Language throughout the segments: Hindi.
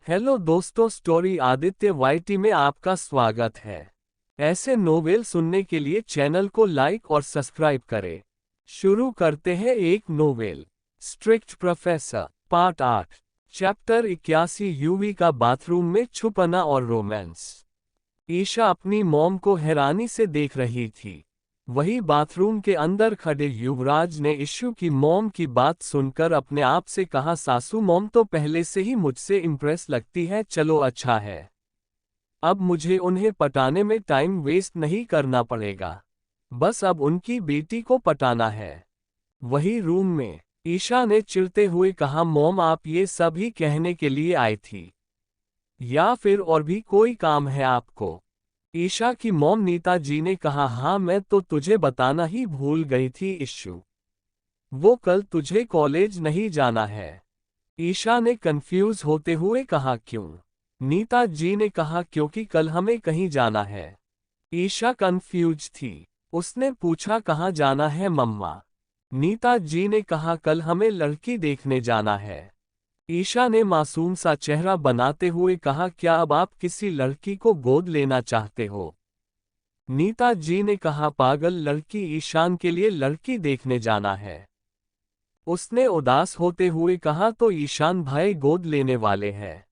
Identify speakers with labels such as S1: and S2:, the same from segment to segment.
S1: हेलो दोस्तों, स्टोरी आदित्य वाईटी में आपका स्वागत है। ऐसे नोवेल सुनने के लिए चैनल को लाइक और सब्सक्राइब करें। शुरू करते हैं एक novel, strict professor, part 8, chapter 81, UV का बाथरूम में छुपना और रोमांस। ईशा अपनी मॉम को हैरानी से देख रही थी। वही बाथरूम के अंदर खड़े युवराज ने इशू की मॉम की बात सुनकर अपने आप से कहा, सासू मॉम तो पहले से ही मुझसे इम्प्रेस लगती है। चलो अच्छा है, अब मुझे उन्हें पटाने में टाइम वेस्ट नहीं करना पड़ेगा। बस अब उनकी बेटी को पटाना है। वही रूम में ईशा ने चिढ़ते हुए कहा, मॉम आप ये सब ही कहने के लिए आई थी या फिर और भी कोई काम है आपको? ईशा की मॉम नीता जी ने कहा, हाँ मैं तो तुझे बताना ही भूल गई थी इशू, वो कल तुझे कॉलेज नहीं जाना है। ईशा ने कंफ्यूज होते हुए कहा, क्यों? नीता जी ने कहा, क्योंकि कल हमें कहीं जाना है। ईशा कंफ्यूज थी। उसने पूछा, कहाँ जाना है मम्मा? नीता जी ने कहा, कल हमें लड़की देखने जाना है। ईशा ने मासूम सा चेहरा बनाते हुए कहा, क्या अब आप किसी लड़की को गोद लेना चाहते हो? नीता जी ने कहा, पागल लड़की, ईशान के लिए लड़की देखने जाना है। उसने उदास होते हुए कहा, तो ईशान भाई गोद लेने वाले हैं।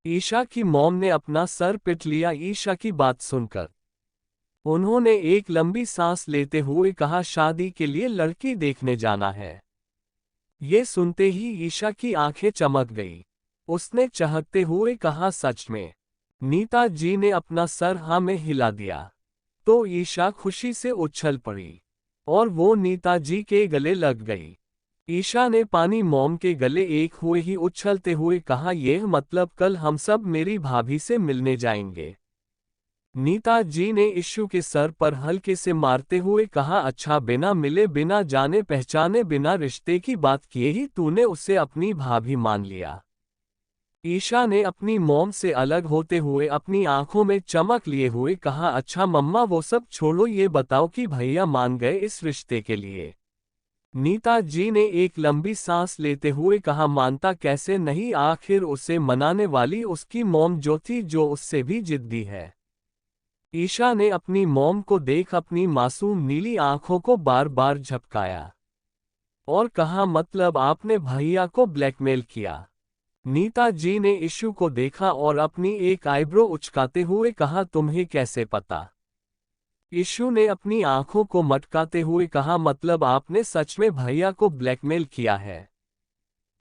S1: ईशा की मॉम ने अपना सर पिट लिया ईशा की बात सुनकर। उन्होंने एक लंबी सांस लेते हुए कहा, शादी के लिए लड़की देखने जाना है। ये सुनते ही ईशा की आंखें चमक गई। उसने चहकते हुए कहा, सच में? नीता जी ने अपना सर हाँ में हिला दिया। तो ईशा खुशी से उछल पड़ी और वो नीता जी के गले लग गई। ईशा ने पानी मॉम के गले एक हुए ही उछलते हुए कहा, यह मतलब कल हम सब मेरी भाभी से मिलने जाएंगे? नीता जी ने इशू के सर पर हल्के से मारते हुए कहा, अच्छा बिना मिले बिना जाने पहचाने बिना रिश्ते की बात किए ही तूने उसे अपनी भाभी मान लिया? ईशा ने अपनी मॉम से अलग होते हुए अपनी आंखों में चमक लिए हुए कहा, अच्छा मम्मा वो सब छोड़ो, ये बताओ कि भैया मान गए इस रिश्ते के लिए? नीता जी ने एक लंबी सांस लेते हुए कहा, मानता कैसे नहीं, आखिर उसे मनाने वाली उसकी मॉम जो थी, जो उससे भी जिद्दी है। ईशा ने अपनी मॉम को देख अपनी मासूम नीली आंखों को बार बार झपकाया और कहा, मतलब आपने भैया को ब्लैकमेल किया? नीता जी ने इशू को देखा और अपनी एक आईब्रो उचकाते हुए कहा, तुम्हें कैसे पता? इशू ने अपनी आंखों को मटकाते हुए कहा, मतलब आपने सच में भैया को ब्लैकमेल किया है?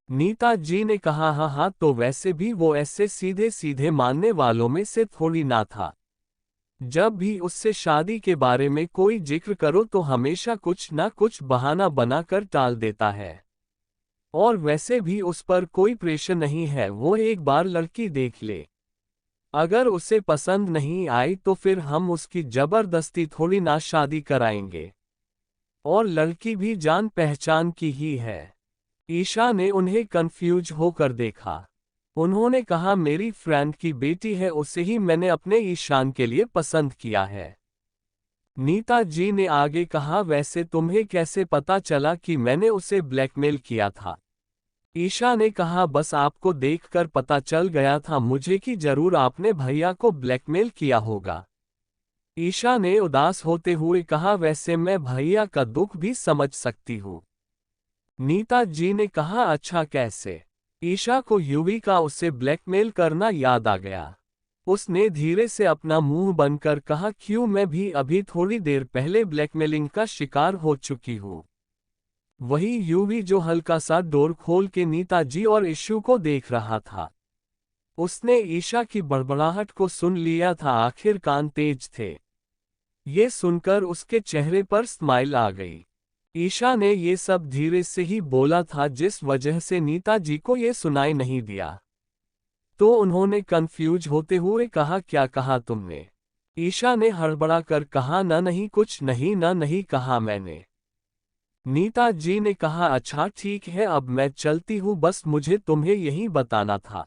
S1: नीता जी ने कहा, हाँ हाँ, तो वैसे भी वो ऐसे सीधे सीधे मानने वालों में से थोड़ी ना था। जब भी उससे शादी के बारे में कोई जिक्र करो तो हमेशा कुछ ना कुछ बहाना बनाकर टाल देता है। और वैसे भी उस पर कोई प्रेशर नहीं है, वो एक बार लड़की देख ले। अगर उसे पसंद नहीं आई तो फिर हम उसकी जबरदस्ती थोड़ी ना शादी कराएंगे। और लड़की भी जान पहचान की ही है। ईशा ने उन्हें कंफ्यूज होकर देखा। उन्होंने कहा, मेरी फ्रेंड की बेटी है, उसे ही मैंने अपने ईशान के लिए पसंद किया है। नीता जी ने आगे कहा, वैसे तुम्हें कैसे पता चला कि मैंने उसे ब्लैकमेल किया था? ईशा ने कहा, बस आपको देखकर पता चल गया था मुझे कि जरूर आपने भैया को ब्लैकमेल किया होगा। ईशा ने उदास होते हुए कहा, वैसे मैं भैया का दुख भी समझ सकती हूँ। नीता जी ने कहा, अच्छा कैसे? ईशा को यूवी का उसे ब्लैकमेल करना याद आ गया। उसने धीरे से अपना मुंह बनकर कहा, क्यों, मैं भी अभी थोड़ी देर पहले ब्लैकमेलिंग का शिकार हो चुकी हूँ। वही यूवी जो हल्का सा डोर खोल के नीता जी और इशू को देख रहा था। उसने ईशा की बड़बड़ाहट को सुन लिया था, आखिर कान तेज थे। ये सुनकर उसके चेहरे पर स्माइल आ गई। ईशा ने ये सब धीरे से ही बोला था, जिस वजह से नीता जी को ये सुनाई नहीं दिया। तो उन्होंने कंफ्यूज होते हुए कहा, क्या कहा तुमने? ईशा ने हड़बड़ा कर कहा, न नहीं, कुछ नहीं, न नहीं कहा मैंने। नीता जी ने कहा, अच्छा ठीक है, अब मैं चलती हूँ, बस मुझे तुम्हें यही बताना था।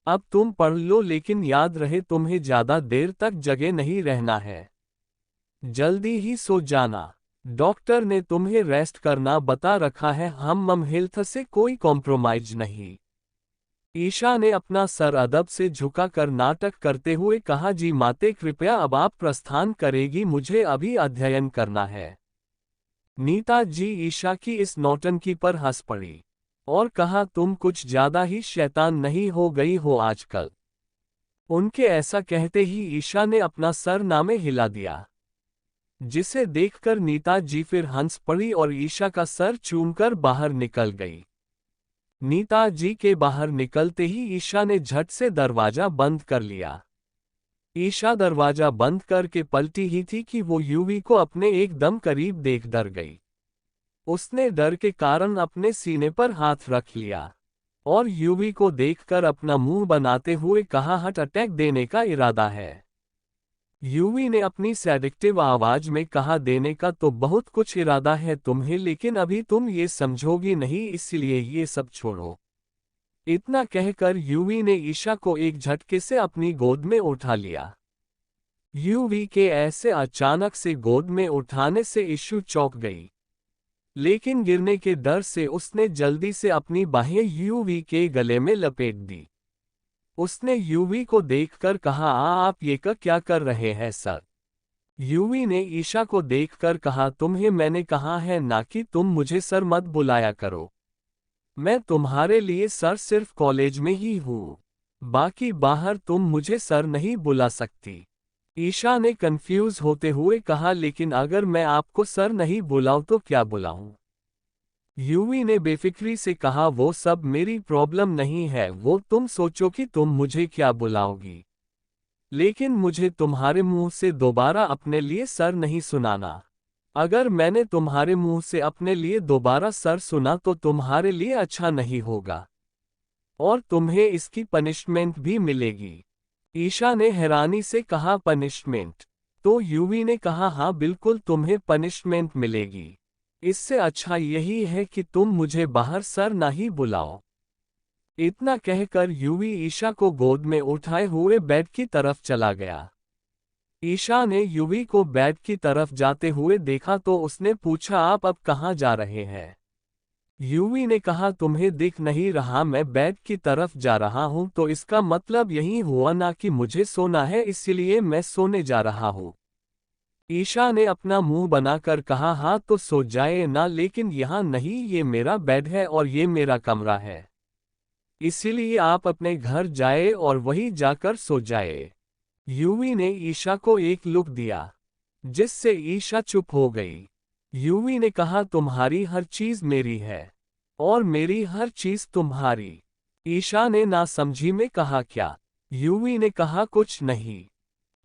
S1: अब तुम पढ़ लो, लेकिन याद रहे तुम्हें ज्यादा देर तक जगे नहीं रहना है। जल्दी ही सो जाना। डॉक्टर ने तुम्हें रेस्ट करना बता रखा है, हम मम हेल्थ से कोई कॉम्प्रोमाइज नहीं। ईशा ने अपना सर अदब से झुकाकर नाटक करते हुए कहा, जी माते कृपया अब आप प्रस्थान करेगी, मुझे अभी अध्ययन करना है। नीता जी ईशा की इस नौटंकी पर हंस पड़ी और कहा, तुम कुछ ज्यादा ही शैतान नहीं हो गई हो आजकल। उनके ऐसा कहते ही ईशा ने अपना सर नामे हिला दिया, जिसे देखकर नीता जी फिर हंस पड़ी और ईशा का सर चूमकर बाहर निकल गई। नीता जी के बाहर निकलते ही ईशा ने झट से दरवाजा बंद कर लिया। ईशा दरवाजा बंद करके पलटी ही थी कि वो युवी को अपने एकदम करीब देख डर गई। उसने डर के कारण अपने सीने पर हाथ रख लिया और युवी को देखकर अपना मुंह बनाते हुए कहा, हट, अटैक देने का इरादा है। युवी ने अपनी सैडिक्टिव आवाज में कहा, देने का तो बहुत कुछ इरादा है तुम्हें, लेकिन अभी तुम ये समझोगी नहीं, इसलिए ये सब छोड़ो। इतना कहकर युवी ने ईशा को एक झटके से अपनी गोद में उठा लिया। युवी के ऐसे अचानक से गोद में उठाने से ईशु चौंक गई, लेकिन गिरने के डर से उसने जल्दी से अपनी बाहें युवी के गले में लपेट दी। उसने युवी को देखकर कहा, आप ये क्या कर रहे हैं सर? युवी ने ईशा को देखकर कहा, तुम्हें मैंने कहा है ना कि तुम मुझे सर मत बुलाया करो। मैं तुम्हारे लिए सर सिर्फ कॉलेज में ही हूँ, बाकी बाहर तुम मुझे सर नहीं बुला सकती। ईशा ने कंफ्यूज होते हुए कहा, लेकिन अगर मैं आपको सर नहीं बुलाऊं तो क्या बुलाऊं? युवी ने बेफिक्री से कहा, वो सब मेरी प्रॉब्लम नहीं है, वो तुम सोचो कि तुम मुझे क्या बुलाओगी, लेकिन मुझे तुम्हारे मुंह से दोबारा अपने लिए सर नहीं सुनाना। अगर मैंने तुम्हारे मुंह से अपने लिए दोबारा सर सुना तो तुम्हारे लिए अच्छा नहीं होगा और तुम्हें इसकी पनिशमेंट भी मिलेगी। ईशा ने हैरानी से कहा, पनिशमेंट? तो युवी ने कहा, हाँ बिल्कुल, तुम्हें पनिशमेंट मिलेगी। इससे अच्छा यही है कि तुम मुझे बाहर सर ना ही बुलाओ। इतना कहकर युवी ईशा को गोद में उठाए हुए बेड की तरफ चला गया। ईशा ने युवी को बेड की तरफ जाते हुए देखा तो उसने पूछा, आप अब कहाँ जा रहे हैं? युवी ने कहा, तुम्हें दिख नहीं रहा मैं बेड की तरफ जा रहा हूँ, तो इसका मतलब यही हुआ ना कि मुझे सोना है, इसलिए मैं सोने जा रहा हूँ। ईशा ने अपना मुंह बनाकर कहा, हाँ तो सो जाए ना, लेकिन यहाँ नहीं, ये मेरा बेड है और ये मेरा कमरा है, इसीलिए आप अपने घर जाए और वहीं जाकर सो जाए। युवी ने ईशा को एक लुक दिया, जिससे ईशा चुप हो गई। युवी ने कहा, तुम्हारी हर चीज मेरी है और मेरी हर चीज तुम्हारी। ईशा ने नासमझी में कहा, क्या? युवी ने कहा, कुछ नहीं।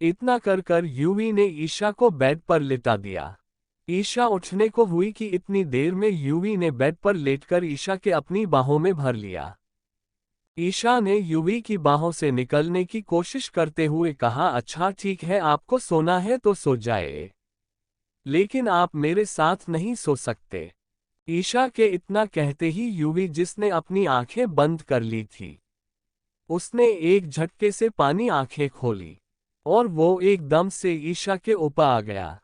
S1: इतना कर युवी ने ईशा को बेड पर लिटा दिया। ईशा उठने को हुई कि इतनी देर में युवी ने बेड पर लेटकर ईशा के अपनी बाहों में भर लिया। ईशा ने युवी की बाहों से निकलने की कोशिश करते हुए कहा, अच्छा ठीक है, आपको सोना है तो सो जाए, लेकिन आप मेरे साथ नहीं सो सकते। ईशा के इतना कहते ही युवी, जिसने अपनी आंखें बंद कर ली थी, उसने एक झटके से पानी आंखें खोली और वो एकदम से ईशा के ऊपर आ गया।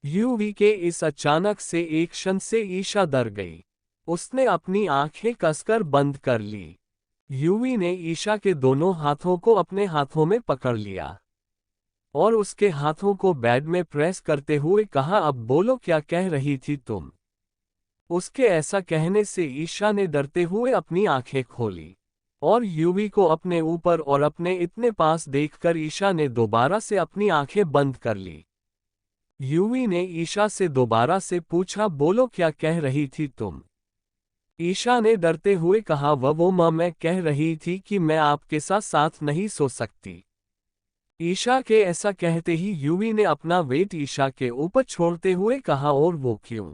S1: युवी के इस अचानक से एक क्षण से ईशा डर गई। उसने अपनी आंखें कसकर बंद कर ली। युवी ने ईशा के दोनों हाथों को अपने हाथों में पकड़ लिया और उसके हाथों को बेड में प्रेस करते हुए कहा, अब बोलो, क्या कह रही थी तुम? उसके ऐसा कहने से ईशा ने डरते हुए अपनी आंखें खोली और युवी को अपने ऊपर और अपने इतने पास देखकर ईशा ने दोबारा से अपनी आंखें बंद कर ली। युवी ने ईशा से दोबारा से पूछा, बोलो, क्या कह रही थी तुम? ईशा ने डरते हुए कहा, वो मैं कह रही थी कि मैं आपके साथ साथ नहीं सो सकती। ईशा के ऐसा कहते ही युवी ने अपना वेट ईशा के ऊपर छोड़ते हुए कहा, और वो क्यों?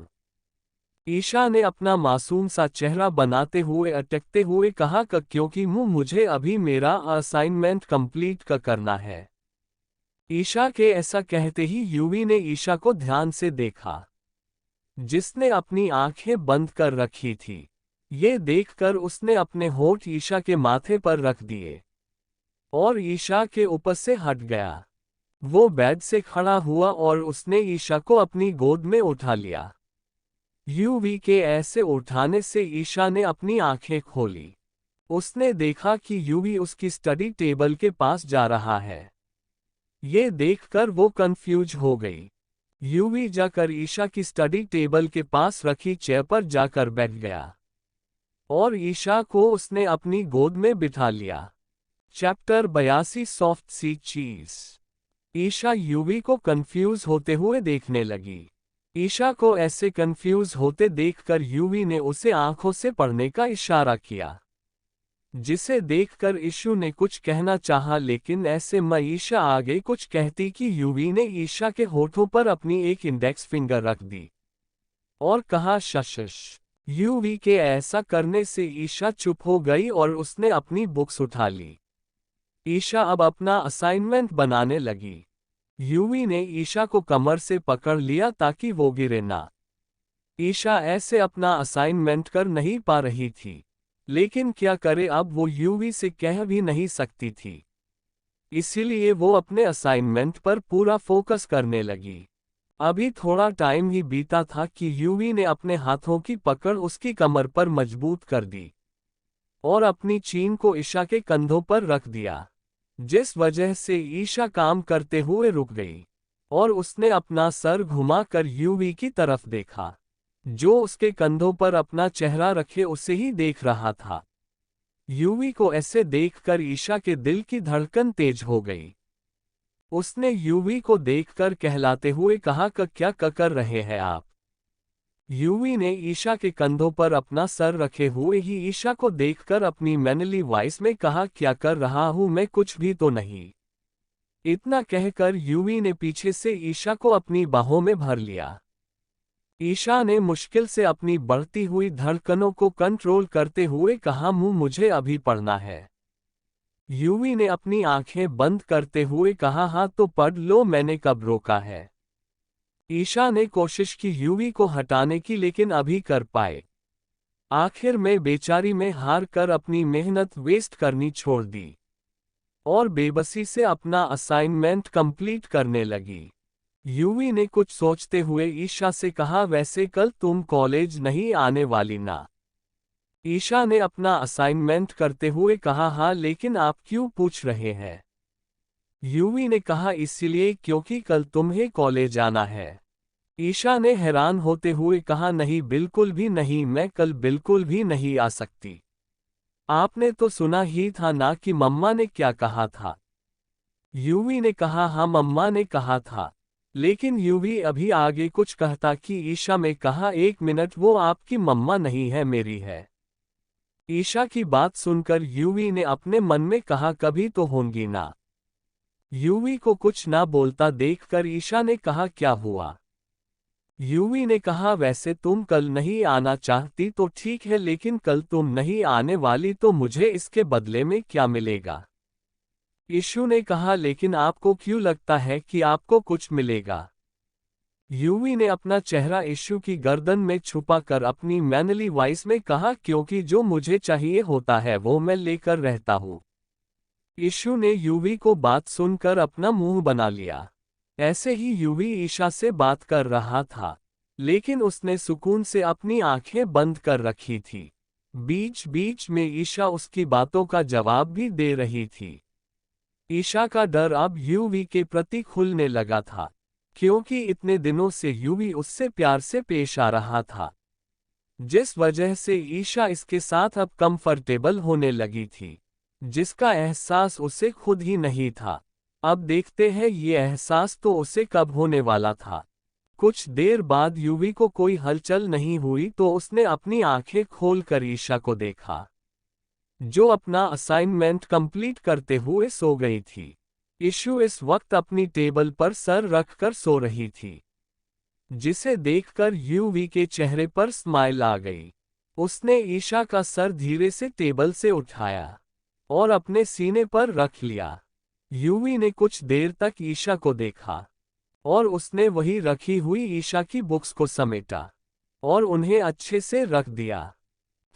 S1: ईशा ने अपना मासूम सा चेहरा बनाते हुए अटकते हुए कहा, क्योंकि मुझे अभी मेरा असाइनमेंट कंप्लीट करना है। ईशा के ऐसा कहते ही युवी ने ईशा को ध्यान से देखा, जिसने अपनी आंखें बंद कर रखी थी। ये देखकर उसने अपने होठ ईशा के माथे पर रख दिए और ईशा के ऊपर से हट गया। वो बेड से खड़ा हुआ और उसने ईशा को अपनी गोद में उठा लिया। युवी के ऐसे उठाने से ईशा ने अपनी आंखें खोली। उसने देखा कि यूवी उसकी स्टडी टेबल के पास जा रहा है। ये देखकर वो कंफ्यूज हो गई। यूवी जाकर ईशा की स्टडी टेबल के पास रखी चेयर पर जाकर बैठ गया और ईशा को उसने अपनी गोद में बिठा लिया। चैप्टर 82 सॉफ्ट सी चीज। ईशा यूवी को कंफ्यूज होते हुए देखने लगी। ईशा को ऐसे कंफ्यूज होते देखकर यूवी ने उसे आंखों से पढ़ने का इशारा किया, जिसे देखकर ईशु ने कुछ कहना चाहा, लेकिन ऐसे में ईशा आगे कुछ कहती कि यूवी ने ईशा के होठों पर अपनी एक इंडेक्स फिंगर रख दी और कहा शश। यूवी के ऐसा करने से ईशा चुप हो गई और उसने अपनी बुक्स उठा ली। ईशा अब अपना असाइनमेंट बनाने लगी। यूवी ने ईशा को कमर से पकड़ लिया ताकि वो गिरे ना। ईशा ऐसे अपना असाइनमेंट कर नहीं पा रही थी, लेकिन क्या करे, अब वो यूवी से कह भी नहीं सकती थी। इसीलिए वो अपने असाइनमेंट पर पूरा फोकस करने लगी। अभी थोड़ा टाइम ही बीता था कि यूवी ने अपने हाथों की पकड़ उसकी कमर पर मजबूत कर दी और अपनी चीन को ईशा के कंधों पर रख दिया, जिस वजह से ईशा काम करते हुए रुक गई और उसने अपना सर घुमाकर यूवी की तरफ देखा, जो उसके कंधों पर अपना चेहरा रखे उसे ही देख रहा था। यूवी को ऐसे देखकर ईशा के दिल की धड़कन तेज हो गई। उसने यूवी को देखकर कहलाते हुए कहा क्या कर रहे हैं आप। यूवी ने ईशा के कंधों पर अपना सर रखे हुए ही ईशा को देखकर अपनी मैनली वॉइस में कहा, क्या कर रहा हूं मैं, कुछ भी तो नहीं। इतना कहकर यूवी ने पीछे से ईशा को अपनी बाहों में भर लिया। ईशा ने मुश्किल से अपनी बढ़ती हुई धड़कनों को कंट्रोल करते हुए कहा, मुझे अभी पढ़ना है। यूवी ने अपनी आंखें बंद करते हुए कहा, हाँ तो पढ़ लो, मैंने कब रोका है। ईशा ने कोशिश की यूवी को हटाने की, लेकिन अभी कर पाए। आखिर में बेचारी में हार कर अपनी मेहनत वेस्ट करनी छोड़ दी और बेबसी से अपना असाइनमेंट कंप्लीट करने लगी। यूवी ने कुछ सोचते हुए ईशा से कहा, वैसे कल तुम कॉलेज नहीं आने वाली ना। ईशा ने अपना असाइनमेंट करते हुए कहा, हाँ, लेकिन आप क्यों पूछ रहे हैं। यूवी ने कहा, इसलिए क्योंकि कल तुम्हें कॉलेज आना है। ईशा ने हैरान होते हुए कहा, नहीं, बिल्कुल भी नहीं, मैं कल बिल्कुल भी नहीं आ सकती। आपने तो सुना ही था ना कि मम्मा ने क्या कहा था। यूवी ने कहा, हाँ, मम्मा ने कहा था। लेकिन यूवी अभी आगे कुछ कहता कि ईशा में कहा, एक मिनट, वो आपकी मम्मा नहीं है, मेरी है। ईशा की बात सुनकर यूवी ने अपने मन में कहा, कभी तो होंगी ना। यूवी को कुछ ना बोलता देखकर ईशा ने कहा, क्या हुआ। यूवी ने कहा, वैसे तुम कल नहीं आना चाहती तो ठीक है, लेकिन कल तुम नहीं आने वाली तो मुझे इसके बदले में क्या मिलेगा। ईशु ने कहा, लेकिन आपको क्यों लगता है कि आपको कुछ मिलेगा। यूवी ने अपना चेहरा ईशु की गर्दन में छुपाकर अपनी मैनली वॉइस में कहा, क्योंकि जो मुझे चाहिए होता है वो मैं लेकर रहता हूं। ईशु ने यूवी को बात सुनकर अपना मुंह बना लिया। ऐसे ही यूवी ईशा से बात कर रहा था, लेकिन उसने सुकून से अपनी आंखें बंद कर रखी थी। बीच बीच में ईशा उसकी बातों का जवाब भी दे रही थी। ईशा का डर अब यूवी के प्रति खुलने लगा था, क्योंकि इतने दिनों से यूवी उससे प्यार से पेश आ रहा था, जिस वजह से ईशा इसके साथ अब कंफर्टेबल होने लगी थी, जिसका एहसास उसे खुद ही नहीं था। अब देखते हैं ये एहसास तो उसे कब होने वाला था। कुछ देर बाद यूवी को कोई हलचल नहीं हुई तो उसने अपनी आंखें खोलकर ईशा को देखा, जो अपना असाइनमेंट कंप्लीट करते हुए सो गई थी। ईशु इस वक्त अपनी टेबल पर सर रखकर सो रही थी, जिसे देखकर यूवी के चेहरे पर स्माइल आ गई। उसने ईशा का सर धीरे से टेबल से उठाया और अपने सीने पर रख लिया। यूवी ने कुछ देर तक ईशा को देखा और उसने वही रखी हुई ईशा की बुक्स को समेटा और उन्हें अच्छे से रख दिया।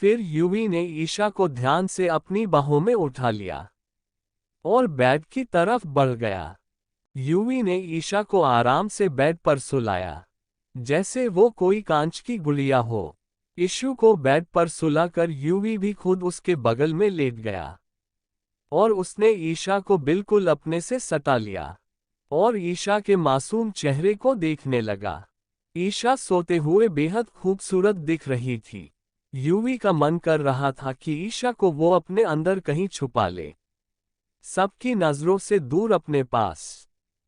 S1: फिर यूवी ने ईशा को ध्यान से अपनी बाहों में उठा लिया और बेड की तरफ बढ़ गया। यूवी ने ईशा को आराम से बेड पर सुलाया, जैसे वो कोई कांच की गुड़िया हो। ईशु को बेड पर सुलाकर यूवी भी खुद उसके बगल में लेट गया और उसने ईशा को बिल्कुल अपने से सटा लिया और ईशा के मासूम चेहरे को देखने लगा। ईशा सोते हुए बेहद खूबसूरत दिख रही थी। यूवी का मन कर रहा था कि ईशा को वो अपने अंदर कहीं छुपा ले, सबकी नजरों से दूर अपने पास।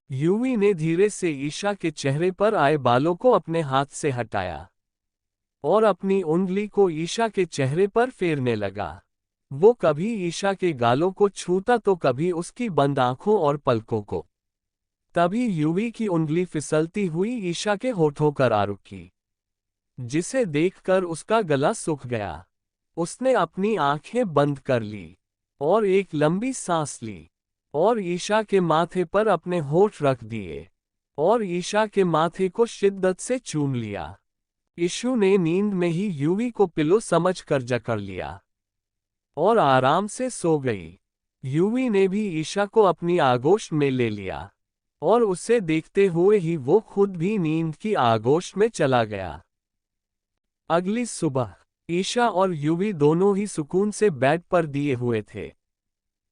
S1: यूवी ने धीरे से ईशा के चेहरे पर आए बालों को अपने हाथ से हटाया और अपनी उंगली को ईशा के चेहरे पर फेरने लगा। वो कभी ईशा के गालों को छूता तो कभी उसकी बंद आंखों और पलकों को। तभी यूवी की उंगली फिसलती हुई ईशा के होठों पर आ रुकी, जिसे देखकर उसका गला सूख गया। उसने अपनी आंखें बंद कर ली और एक लंबी सांस ली और ईशा के माथे पर अपने होठ रख दिए और ईशा के माथे को शिद्दत से चूम लिया। ईशु ने नींद में ही यूवी को पिलो समझकर जकड़ लिया और आराम से सो गई। यूवी ने भी ईशा को अपनी आगोश में ले लिया और उसे देखते हुए ही वो खुद भी नींद की आगोश में चला गया। अगली सुबह ईशा और यूवी दोनों ही सुकून से बेड पर दिए हुए थे।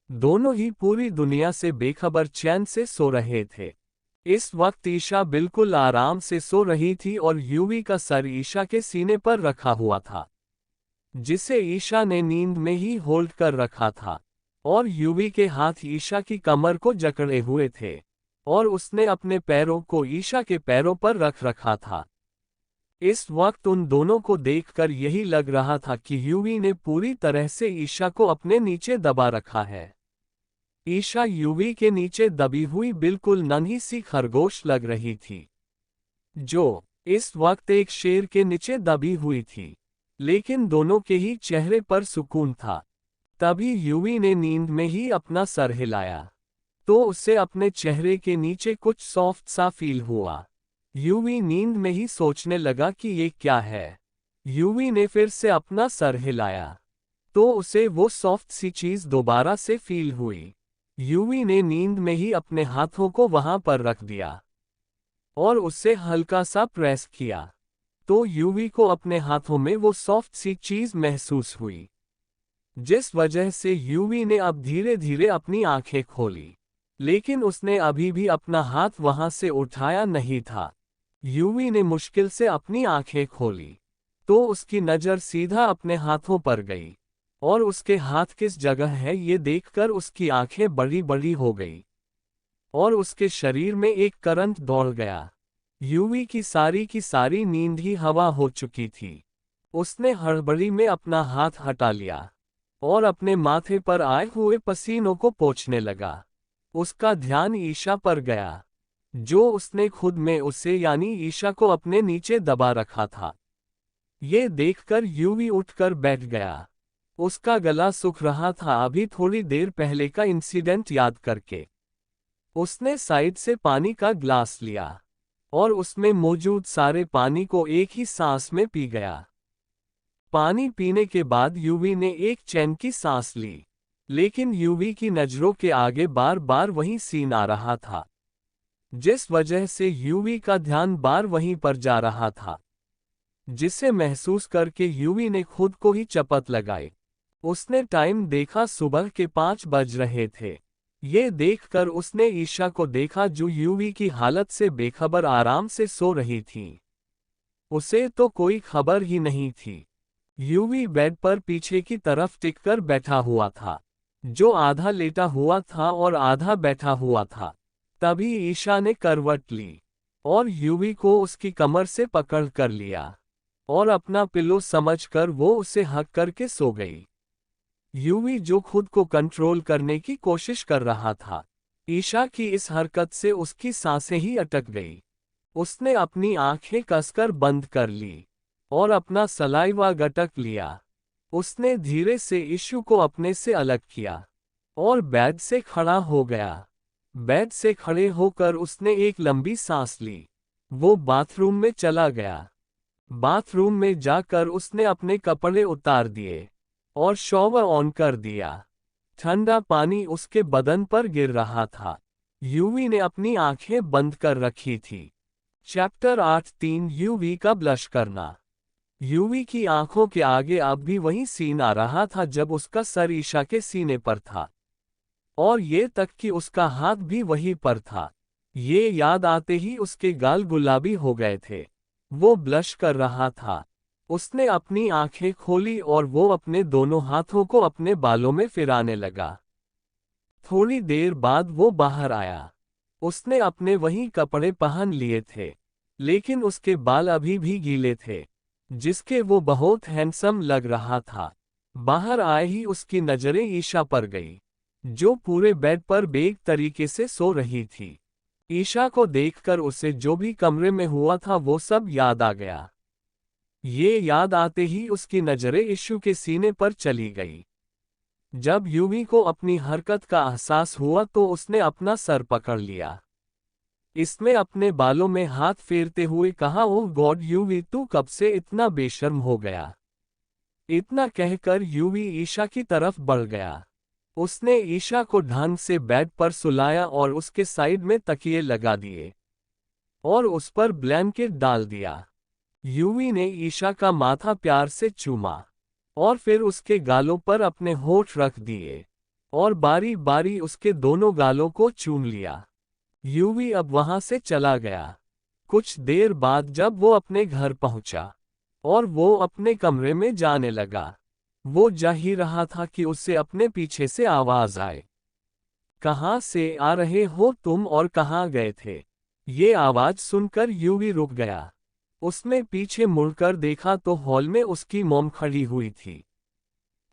S1: दोनों ही पूरी दुनिया से बेखबर चैन से सो रहे थे। इस वक्त ईशा बिल्कुल आराम से सो रही थी और यूवी का सर ईशा के सीने पर रखा हुआ था, जिसे ईशा ने नींद में ही होल्ड कर रखा था और यूवी के हाथ ईशा की कमर को जकड़े हुए थे और उसने अपने पैरों को ईशा के पैरों पर रख रखा था। इस वक्त उन दोनों को देखकर यही लग रहा था कि यूवी ने पूरी तरह से ईशा को अपने नीचे दबा रखा है। ईशा यूवी के नीचे दबी हुई बिल्कुल नन्ही सी खरगोश लग रही थी, जो इस वक्त एक शेर के नीचे दबी हुई थी, लेकिन दोनों के ही चेहरे पर सुकून था। तभी यूवी ने नींद में ही अपना सर हिलाया तो उसे अपने चेहरे के नीचे कुछ सॉफ्ट सा फील हुआ। यूवी नींद में ही सोचने लगा कि ये क्या है। यूवी ने फिर से अपना सर हिलाया तो उसे वो सॉफ्ट सी चीज दोबारा से फील हुई। यूवी ने नींद में ही अपने हाथों को वहां पर रख दिया और उसे हल्का सा प्रेस किया तो यूवी को अपने हाथों में वो सॉफ्ट सी चीज महसूस हुई, जिस वजह से यूवी ने अब धीरे धीरे अपनी आंखें खोली, लेकिन उसने अभी भी अपना हाथ वहां से उठाया नहीं था। यूवी ने मुश्किल से अपनी आंखें खोली तो उसकी नज़र सीधा अपने हाथों पर गई और उसके हाथ किस जगह है ये देखकर उसकी आंखें बड़ी बड़ी हो गई और उसके शरीर में एक करंट दौड़ गया। यूवी की सारी नींद ही हवा हो चुकी थी। उसने हड़बड़ी में अपना हाथ हटा लिया और अपने माथे पर आए हुए पसीनों को पोंछने लगा। उसका ध्यान ईशा पर गया, जो उसने खुद में उसे यानी ईशा को अपने नीचे दबा रखा था। ये देखकर यूवी उठकर बैठ गया। उसका गला सूख रहा था अभी थोड़ी देर पहले का इंसिडेंट याद करके। उसने साइड से पानी का ग्लास लिया और उसमें मौजूद सारे पानी को एक ही सांस में पी गया। पानी पीने के बाद यूवी ने एक चैन की सांस ली, लेकिन यूवी की नजरों के आगे बार बार वही सीन आ रहा था, जिस वजह से यूवी का ध्यान बार वहीं पर जा रहा था, जिसे महसूस करके यूवी ने खुद को ही चपत लगाई। उसने टाइम देखा, सुबह के 5 बज रहे थे। ये देखकर उसने ईशा को देखा जो यूवी की हालत से बेखबर आराम से सो रही थी। उसे तो कोई खबर ही नहीं थी। यूवी बेड पर पीछे की तरफ टिककर बैठा हुआ था, जो आधा लेटा हुआ था और आधा बैठा हुआ था। तभी ईशा ने करवट ली और यूवी को उसकी कमर से पकड़ कर लिया और अपना पिलो समझकर वो उसे हक करके सो गई। यूवी जो खुद को कंट्रोल करने की कोशिश कर रहा था, ईशा की इस हरकत से उसकी सांसें ही अटक गई। उसने अपनी आंखें कसकर बंद कर ली और अपना सलाइवा गटक लिया। उसने धीरे से ईशु को अपने से अलग किया और बेड से खड़ा हो गया। बेड से खड़े होकर उसने एक लंबी सांस ली। वो बाथरूम में चला गया। बाथरूम में जाकर उसने अपने कपड़े उतार दिए और शॉवर ऑन कर दिया। ठंडा पानी उसके बदन पर गिर रहा था। यूवी ने अपनी आंखें बंद कर रखी थी। चैप्टर 8 3 यूवी का ब्लश करना। यूवी की आंखों के आगे अब भी वही सीन आ रहा था जब उसका सर ईशा के सीने पर था, और ये तक कि उसका हाथ भी वहीं पर था। ये याद आते ही उसके गाल गुलाबी हो गए थे। वो ब्लश कर रहा था। उसने अपनी आंखें खोली और वो अपने दोनों हाथों को अपने बालों में फिराने लगा। थोड़ी देर बाद वो बाहर आया। उसने अपने वही कपड़े पहन लिए थे, लेकिन उसके बाल अभी भी गीले थे, जिसके वो बहुत हैंडसम लग रहा था। बाहर आए ही उसकी नजरें ईशा पर गई, जो पूरे बेड पर बेग तरीके से सो रही थी। ईशा को देखकर उसे जो भी कमरे में हुआ था वो सब याद आ गया। ये याद आते ही उसकी नजरें ईशु के सीने पर चली गई। जब यूवी को अपनी हरकत का एहसास हुआ तो उसने अपना सर पकड़ लिया। इसने अपने बालों में हाथ फेरते हुए कहा, ओह गॉड यूवी, तू कब से इतना बेशर्म हो गया। इतना कहकर यूवी ईशा की तरफ बढ़ गया। उसने ईशा को ढंग से बेड पर सुलाया और उसके साइड में तकिए लगा दिए और उस पर ब्लैंकेट डाल दिया। यूवी ने ईशा का माथा प्यार से चूमा और फिर उसके गालों पर अपने होठ रख दिए और बारी बारी उसके दोनों गालों को चूम लिया। यूवी अब वहां से चला गया। कुछ देर बाद जब वो अपने घर पहुंचा और वो अपने कमरे में जाने लगा, वो जा ही रहा था कि उससे अपने पीछे से आवाज आए, कहाँ से आ रहे हो तुम और कहाँ गए थे। ये आवाज सुनकर यूवी रुक गया। उसने पीछे मुड़कर देखा तो हॉल में उसकी मॉम खड़ी हुई थी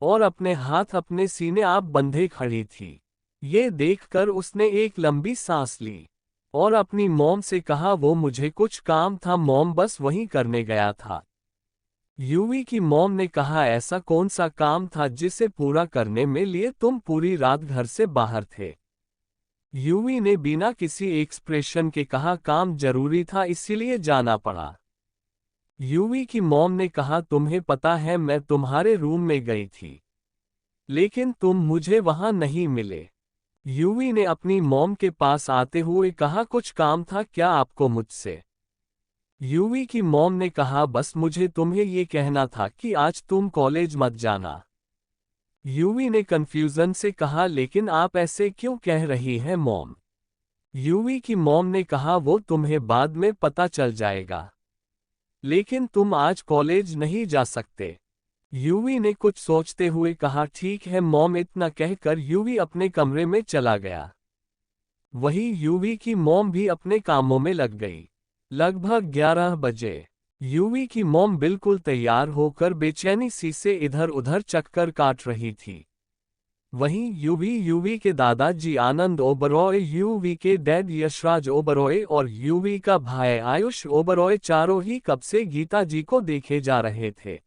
S1: और अपने हाथ अपने सीने आप बंधे खड़ी थी। ये देखकर उसने एक लंबी सांस ली और अपनी मॉम से कहा, वो मुझे कुछ काम था मॉम, बस वही करने गया था। यूवी की मॉम ने कहा, ऐसा कौन सा काम था जिसे पूरा करने में लिए तुम पूरी रात घर से बाहर थे। यूवी ने बिना किसी एक्सप्रेशन के कहा, काम जरूरी था इसीलिए जाना पड़ा। यूवी की मॉम ने कहा, तुम्हें पता है मैं तुम्हारे रूम में गई थी, लेकिन तुम मुझे वहां नहीं मिले। यूवी ने अपनी मॉम के पास आते हुए कहा, कुछ काम था क्या आपको मुझसे। यूवी की मॉम ने कहा, बस मुझे तुम्हें ये कहना था कि आज तुम कॉलेज मत जाना। यूवी ने कंफ्यूजन से कहा, लेकिन आप ऐसे क्यों कह रही हैं मॉम। यूवी की मॉम ने कहा, वो तुम्हें बाद में पता चल जाएगा, लेकिन तुम आज कॉलेज नहीं जा सकते। यूवी ने कुछ सोचते हुए कहा, ठीक है मॉम। इतना कहकर यूवी अपने कमरे में चला गया। वही यूवी की मॉम भी अपने कामों में लग गई। लगभग 11 बजे यूवी की मॉम बिल्कुल तैयार होकर बेचैनी सी से इधर उधर चक्कर काट रही थी। वहीं यूवी के दादाजी आनंद ओबरॉय, यूवी के डैड यशराज ओबरॉय और यूवी का भाई आयुष ओबरॉय चारों ही कब से गीता जी को देखे जा रहे थे,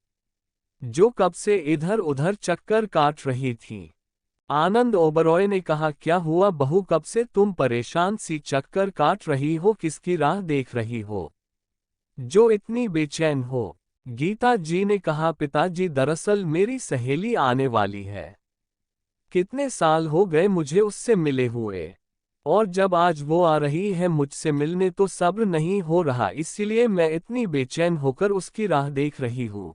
S1: जो कब से इधर उधर चक्कर काट रही थी। आनंद ओबरॉय ने कहा, क्या हुआ बहू, कब से तुम परेशान सी चक्कर काट रही हो, किसकी राह देख रही हो जो इतनी बेचैन हो। गीता जी ने कहा, पिताजी दरअसल मेरी सहेली आने वाली है। कितने साल हो गए मुझे उससे मिले हुए, और जब आज वो आ रही है मुझसे मिलने तो सब्र नहीं हो रहा, इसीलिए मैं इतनी बेचैन होकर उसकी राह देख रही हूँ।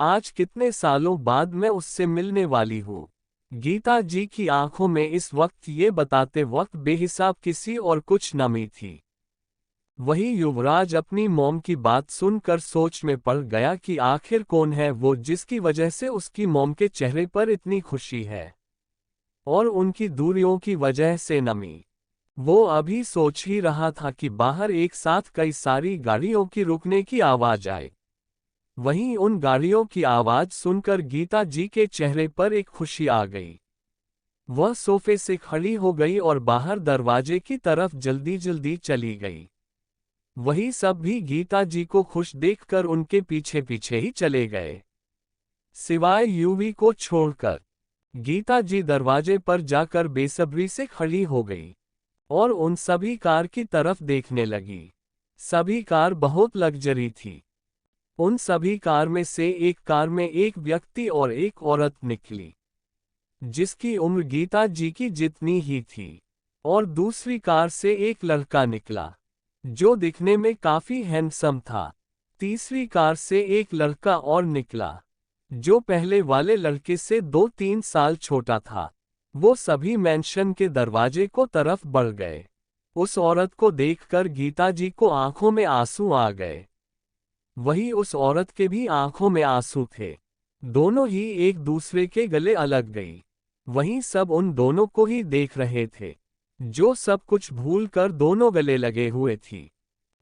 S1: आज कितने सालों बाद मैं उससे मिलने वाली हूँ। गीता जी की आंखों में इस वक्त ये बताते वक्त बेहिसाब किसी और कुछ नमी थी। वही युवराज अपनी मॉम की बात सुनकर सोच में पड़ गया कि आखिर कौन है वो जिसकी वजह से उसकी मॉम के चेहरे पर इतनी खुशी है और उनकी दूरियों की वजह से नमी। वो अभी सोच ही रहा था कि बाहर एक साथ कई सारी गाड़ियों की रुकने की आवाज आए। वहीं उन गाड़ियों की आवाज सुनकर गीता जी के चेहरे पर एक खुशी आ गई। वह सोफे से खड़ी हो गई और बाहर दरवाजे की तरफ जल्दी जल्दी चली गई। वही सब भी गीता जी को खुश देखकर उनके पीछे पीछे ही चले गए, सिवाय यूवी को छोड़कर। गीता जी दरवाजे पर जाकर बेसब्री से खड़ी हो गई और उन सभी कार की तरफ देखने लगी। सभी कार बहुत लग्जरी थी। उन सभी कार में से एक कार में एक व्यक्ति और एक औरत निकली, जिसकी उम्र गीता जी की जितनी ही थी, और दूसरी कार से एक लड़का निकला, जो दिखने में काफी हैंडसम था। तीसरी कार से एक लड़का और निकला, जो पहले वाले लड़के से 2-3 साल छोटा था। वो सभी मैंशन के दरवाजे को तरफ बढ़ गए। उस औरत को देखकर गीता जी को आंखों में आंसू आ गए। वही उस औरत के भी आंखों में आंसू थे। दोनों ही एक दूसरे के गले अलग गई। वहीं सब उन दोनों को ही देख रहे थे, जो सब कुछ भूल कर दोनों गले लगे हुए थी।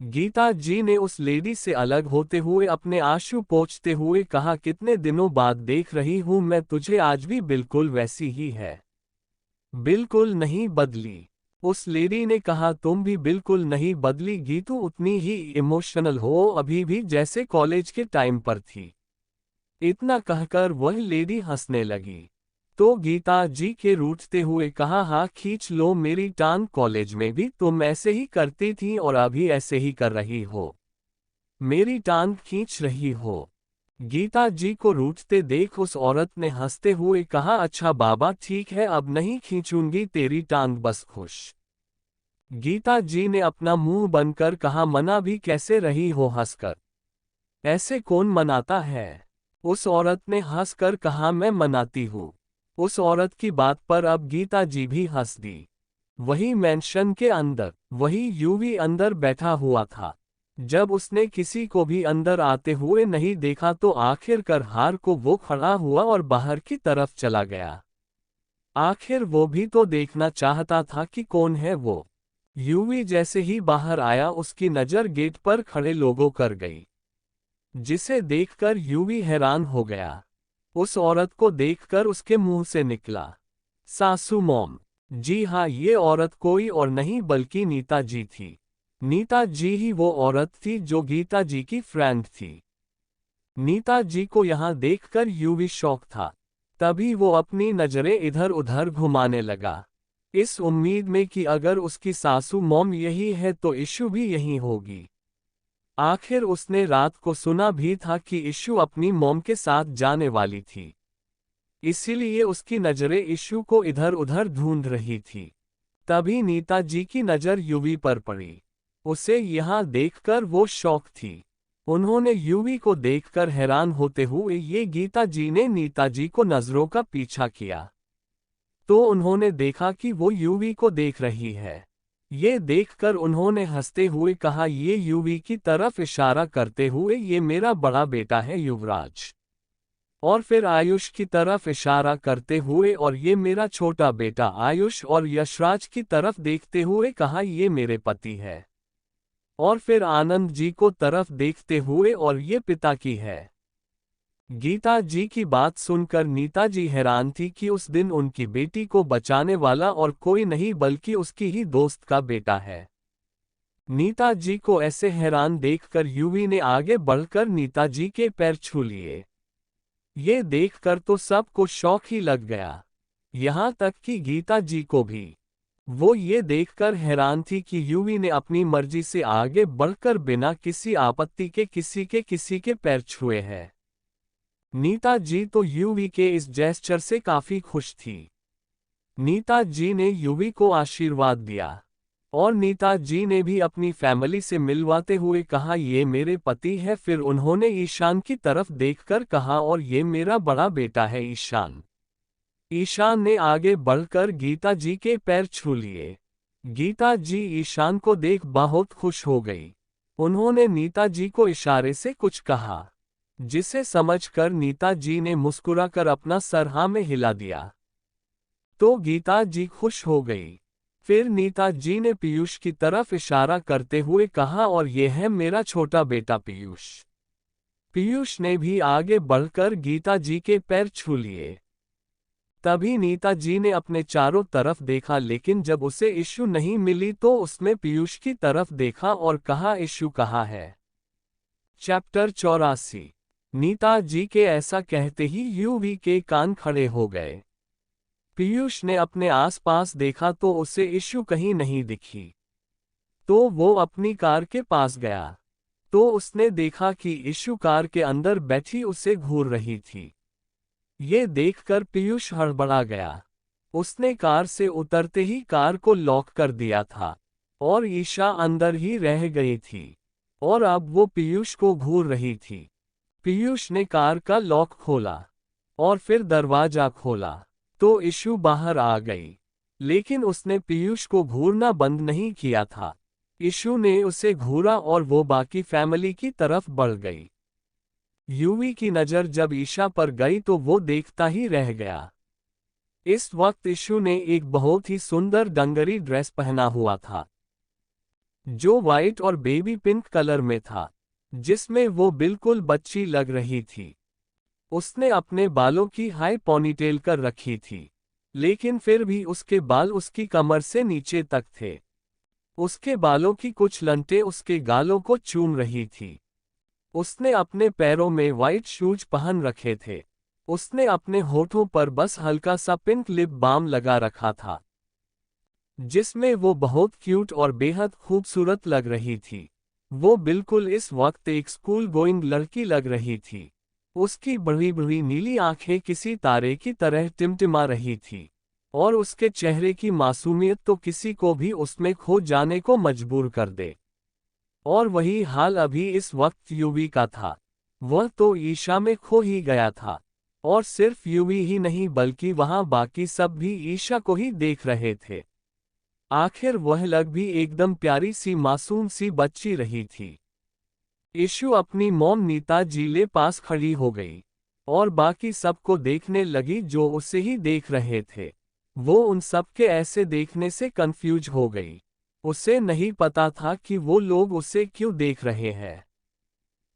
S1: गीता जी ने उस लेडी से अलग होते हुए अपने आंसू पोंछते हुए कहा, कितने दिनों बाद देख रही हूं मैं तुझे, आज भी बिल्कुल वैसी ही है, बिल्कुल नहीं बदली। उस लेडी ने कहा, तुम भी बिल्कुल नहीं बदली गीतू, उतनी ही इमोशनल हो अभी भी जैसे कॉलेज के टाइम पर थी। इतना कहकर वह लेडी हंसने लगी। तो गीता जी के रूठते हुए कहा, हाँ खींच लो मेरी टांग, कॉलेज में भी तुम ऐसे ही करती थी और अभी ऐसे ही कर रही हो, मेरी टांग खींच रही हो। गीता जी को रूठते देख उस औरत ने हंसते हुए कहा, अच्छा बाबा ठीक है, अब नहीं खींचूंगी तेरी टांग, बस खुश। गीता जी ने अपना मुंह बनकर कहा, मना भी कैसे रही हो हंसकर, ऐसे कौन मनाता है। उस औरत ने हंसकर कहा, मैं मनाती हूँ। उस औरत की बात पर अब गीता जी भी हंस दी। वही मैंशन के अंदर वही यूवी अंदर बैठा हुआ था। जब उसने किसी को भी अंदर आते हुए नहीं देखा तो आखिरकार हार को वो खड़ा हुआ और बाहर की तरफ चला गया। आखिर वो भी तो देखना चाहता था कि कौन है वो। यूवी जैसे ही बाहर आया उसकी नज़र गेट पर खड़े लोगों कर गई, जिसे देखकर यूवी हैरान हो गया। उस औरत को देखकर उसके मुंह से निकला, सासू मॉम। जी हाँ, ये औरत कोई और नहीं बल्कि नीता जी थी। नीता जी ही वो औरत थी जो गीता जी की फ्रेंड थी। नीता जी को यहाँ देखकर यूवी शॉक था। तभी वो अपनी नजरें इधर उधर घुमाने लगा, इस उम्मीद में कि अगर उसकी सासू मॉम यही है तो इशू भी यही होगी। आखिर उसने रात को सुना भी था कि इशू अपनी मॉम के साथ जाने वाली थी, इसीलिए उसकी नजरें इशू को इधर उधर ढूंढ रही थी। तभी नीता जी की नजर यूवी पर पड़ी। उसे यहाँ देखकर वो शॉक थी। उन्होंने यूवी को देखकर हैरान होते हुए ये गीता जी ने नीता जी को नजरों का पीछा किया, तो उन्होंने देखा कि वो यूवी को देख रही है। ये देखकर उन्होंने हंसते हुए कहा, ये यूवी की तरफ इशारा करते हुए, ये मेरा बड़ा बेटा है युवराज। और फिर आयुष की तरफ इशारा करते हुए, और ये मेरा छोटा बेटा आयुष। और यशराज की तरफ देखते हुए कहा, ये मेरे पति है। और फिर आनंद जी को तरफ देखते हुए, और ये पिता की है। गीता जी की बात सुनकर नीता जी हैरान थी कि उस दिन उनकी बेटी को बचाने वाला और कोई नहीं बल्कि उसकी ही दोस्त का बेटा है। नीता जी को ऐसे हैरान देखकर यूवी ने आगे बढ़कर नीता जी के पैर छू लिए। ये देखकर तो सबको शौक ही लग गया, यहाँ तक कि गीता जी को भी। वो ये देखकर हैरान थी कि यूवी ने अपनी मर्जी से आगे बढ़कर बिना किसी आपत्ति के किसी के पैर छुए हैं। नीता जी तो यूवी के इस जेस्चर से काफी खुश थी। नीता जी ने यूवी को आशीर्वाद दिया, और नीता जी ने भी अपनी फैमिली से मिलवाते हुए कहा, ये मेरे पति है। फिर उन्होंने ईशान की तरफ देखकर कहा, और ये मेरा बड़ा बेटा है ईशान। ईशान ने आगे बढ़कर गीता जी के पैर छू लिए। गीता जी ईशान को देख बहुत खुश हो गई। उन्होंने नीता जी को इशारे से कुछ कहा, जिसे समझकर नीता जी ने मुस्कुराकर अपना सर हाँ में हिला दिया। तो गीता जी खुश हो गई। फिर नीता जी ने पीयूष की तरफ इशारा करते हुए कहा, और ये है मेरा छोटा बेटा पीयूष। पीयूष ने भी आगे बढ़कर गीता जी के पैर छू लिए। तभी नीता जी ने अपने चारों तरफ देखा, लेकिन जब उसे इशू नहीं मिली तो उसने पीयूष की तरफ देखा और कहा, इशू कहाँ है। चैप्टर 84। नीता जी के ऐसा कहते ही यूवी के कान खड़े हो गए। पीयूष ने अपने आसपास देखा तो उसे इशू कहीं नहीं दिखी। तो वो अपनी कार के पास गया, तो उसने देखा कि इशू कार के अंदर बैठी उसे घूर रही थी। ये देखकर पीयूष हड़बड़ा गया। उसने कार से उतरते ही कार को लॉक कर दिया था, और ईशा अंदर ही रह गई थी। और अब वो पीयूष को घूर रही थी। पीयूष ने कार का लॉक खोला और फिर दरवाजा खोला तो इशू बाहर आ गई। लेकिन उसने पीयूष को घूरना बंद नहीं किया था। इशू ने उसे घूरा और वो बाकी फैमिली की तरफ बढ़ गई। यूवी की नज़र जब ईशा पर गई तो वो देखता ही रह गया। इस वक्त इशू ने एक बहुत ही सुंदर डंगरी ड्रेस पहना हुआ था, जो वाइट और बेबी पिंक कलर में था, जिसमें वो बिल्कुल बच्ची लग रही थी। उसने अपने बालों की हाई पोनीटेल कर रखी थी, लेकिन फिर भी उसके बाल उसकी कमर से नीचे तक थे। उसके बालों की कुछ लंटें उसके गालों को चूम रही थी। उसने अपने पैरों में वाइट शूज पहन रखे थे। उसने अपने होठों पर बस हल्का सा पिंक लिप बाम लगा रखा था, जिसमें वो बहुत क्यूट और बेहद खूबसूरत लग रही थी। वो बिल्कुल इस वक्त एक स्कूल गोइंग लड़की लग रही थी। उसकी बड़ी बड़ी नीली आंखें किसी तारे की तरह टिमटिमा रही थी, और उसके चेहरे की मासूमियत तो किसी को भी उसमें खो जाने को मजबूर कर दे। और वही हाल अभी इस वक्त यूवी का था। वह तो ईशा में खो ही गया था, और सिर्फ यूवी ही नहीं बल्कि वहां बाकी सब भी ईशा को ही देख रहे थे। आखिर वह लग भी एकदम प्यारी सी मासूम सी बच्ची रही थी। इशू अपनी मॉम नीता जीले पास खड़ी हो गई और बाकी सबको देखने लगी जो उसे ही देख रहे थे। वो उन सब के ऐसे देखने से कंफ्यूज हो गई। उसे नहीं पता था कि वो लोग उसे क्यों देख रहे हैं।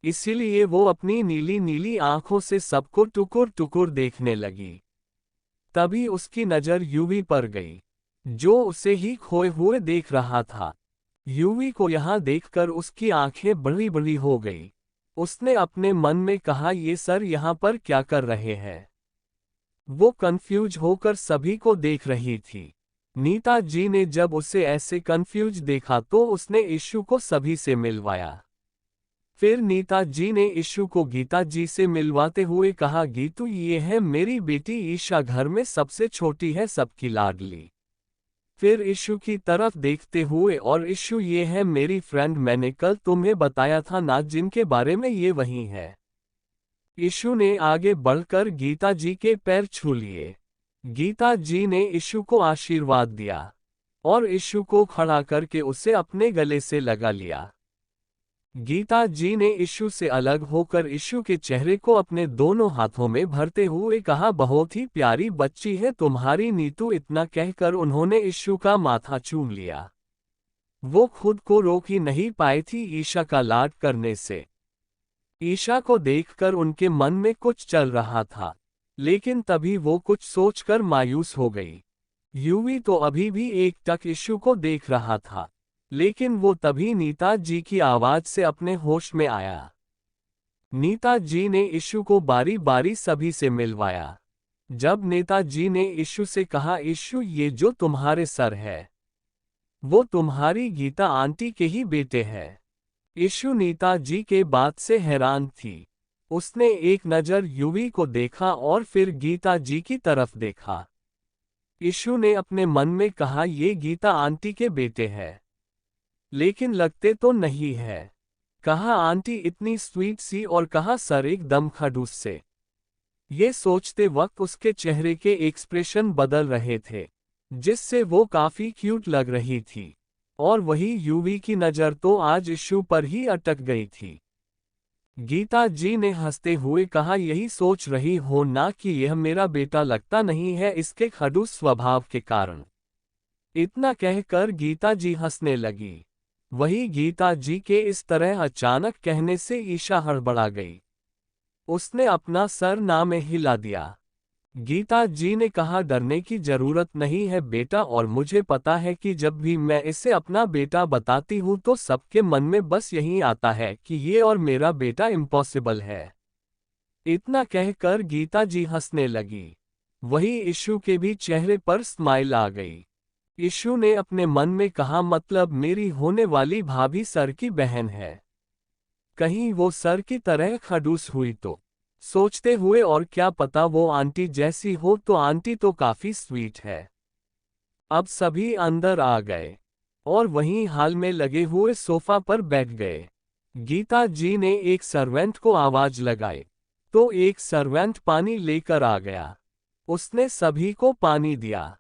S1: इसीलिए वो अपनी नीली नीली आंखों से सबको टुकुर टुकुर देखने लगी। तभी उसकी नज़र यूवी पर गई, जो उसे ही खोए हुए देख रहा था। यूवी को यहाँ देखकर उसकी आंखें बड़ी बड़ी हो गई। उसने अपने मन में कहा, ये सर यहाँ पर क्या कर रहे हैं। वो कंफ्यूज होकर सभी को देख रही थी। नीता जी ने जब उसे ऐसे कंफ्यूज देखा तो उसने इशू को सभी से मिलवाया। फिर नीता जी ने इशू को गीता जी से मिलवाते हुए कहा, गीतू ये है मेरी बेटी ईशा, घर में सबसे छोटी है, सबकी लाडली। फिर इशू की तरफ देखते हुए, और इशू ये है मेरी फ्रेंड, मैंने कल तुम्हें बताया था ना जिनके बारे में, ये वही है। इशू ने आगे बढ़कर गीता जी के पैर छू लिए। गीता जी ने इशू को आशीर्वाद दिया और इशू को खड़ा करके उसे अपने गले से लगा लिया। गीता जी ने इशू से अलग होकर इशू के चेहरे को अपने दोनों हाथों में भरते हुए कहा, बहुत ही प्यारी बच्ची है तुम्हारी नीतू। इतना कहकर उन्होंने इशू का माथा चूम लिया। वो खुद को रोक ही नहीं पाई थी ईशा का लाड करने से। ईशा को देखकर उनके मन में कुछ चल रहा था, लेकिन तभी वो कुछ सोचकर मायूस हो गई। यूवी तो अभी भी एक टक इशू को देख रहा था, लेकिन वो तभी नीता जी की आवाज से अपने होश में आया। नीता जी ने इशू को बारी बारी सभी से मिलवाया। जब नेता जी ने इशू से कहा, इशू ये जो तुम्हारे सर है वो तुम्हारी गीता आंटी के ही बेटे हैं। इशू नीता जी के बात से हैरान थी। उसने एक नज़र यूवी को देखा और फिर गीता जी की तरफ देखा। इशू ने अपने मन में कहा, ये गीता आंटी के बेटे हैं, लेकिन लगते तो नहीं है। कहा आंटी इतनी स्वीट सी और कहा सर एकदम खड़ूस से। ये सोचते वक्त उसके चेहरे के एक्सप्रेशन बदल रहे थे, जिससे वो काफी क्यूट लग रही थी। और वही यूवी की नज़र तो आज इशू पर ही अटक गई थी। गीता जी ने हंसते हुए कहा, यही सोच रही हो ना कि यह मेरा बेटा लगता नहीं है इसके खड़ूस स्वभाव के कारण। इतना कहकर गीता जी हंसने लगी। वही गीता जी के इस तरह अचानक कहने से ईशा हड़बड़ा गई। उसने अपना सर ना में हिला दिया। गीता जी ने कहा, डरने की जरूरत नहीं है बेटा, और मुझे पता है कि जब भी मैं इसे अपना बेटा बताती हूँ तो सबके मन में बस यही आता है कि ये और मेरा बेटा इम्पॉसिबल है। इतना कहकर गीता जी हंसने लगी। वही इशू के भी चेहरे पर स्माइल आ गई। इशू ने अपने मन में कहा, मतलब मेरी होने वाली भाभी सर की बहन है, कहीं वो सर की तरह खड़ूस हुई तो। सोचते हुए, और क्या पता वो आंटी जैसी हो, तो आंटी तो काफी स्वीट है। अब सभी अंदर आ गए और वहीं हाल में लगे हुए सोफा पर बैठ गए। गीता जी ने एक सर्वेंट को आवाज लगाई, तो एक सर्वेंट पानी लेकर आ गया। उसने सभी को पानी दिया।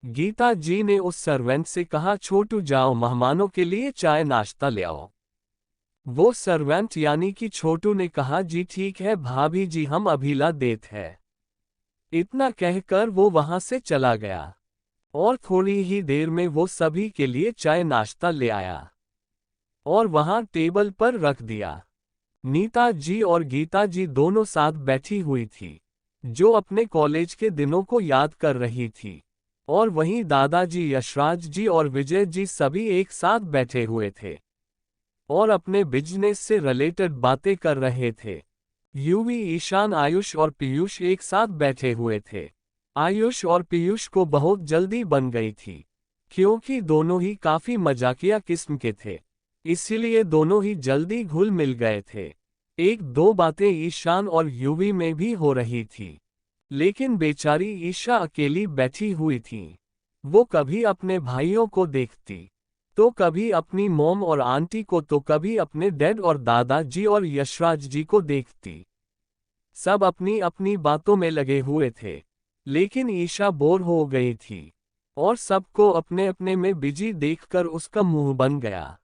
S1: गीता जी ने उस सर्वेंट से कहा, छोटू जाओ मेहमानों के लिए चाय नाश्ता ले आओ। वो सर्वेंट यानी कि छोटू ने कहा, जी ठीक है भाभी जी, हम अभी ला देते हैं। इतना कहकर वो वहां से चला गया और थोड़ी ही देर में वो सभी के लिए चाय नाश्ता ले आया और वहां टेबल पर रख दिया। नीता जी और गीता जी दोनों साथ बैठी हुई थी, जो अपने कॉलेज के दिनों को याद कर रही थी। और वहीं दादाजी यशराज जी और विजय जी सभी एक साथ बैठे हुए थे और अपने बिजनेस से रिलेटेड बातें कर रहे थे। यूवी, ईशान, आयुष और पीयूष एक साथ बैठे हुए थे। आयुष और पीयूष को बहुत जल्दी बन गई थी, क्योंकि दोनों ही काफी मजाकिया किस्म के थे, इसीलिए दोनों ही जल्दी घुल मिल गए थे। एक दो बातें ईशान और यूवी में भी हो रही थी, लेकिन बेचारी ईशा अकेली बैठी हुई थी। वो कभी अपने भाइयों को देखती, तो कभी अपनी मॉम और आंटी को, तो कभी अपने डैड और दादाजी और यशराज जी को देखती। सब अपनी अपनी बातों में लगे हुए थे, लेकिन ईशा बोर हो गई थी और सबको अपने अपने में बिजी देखकर उसका मुंह बन गया।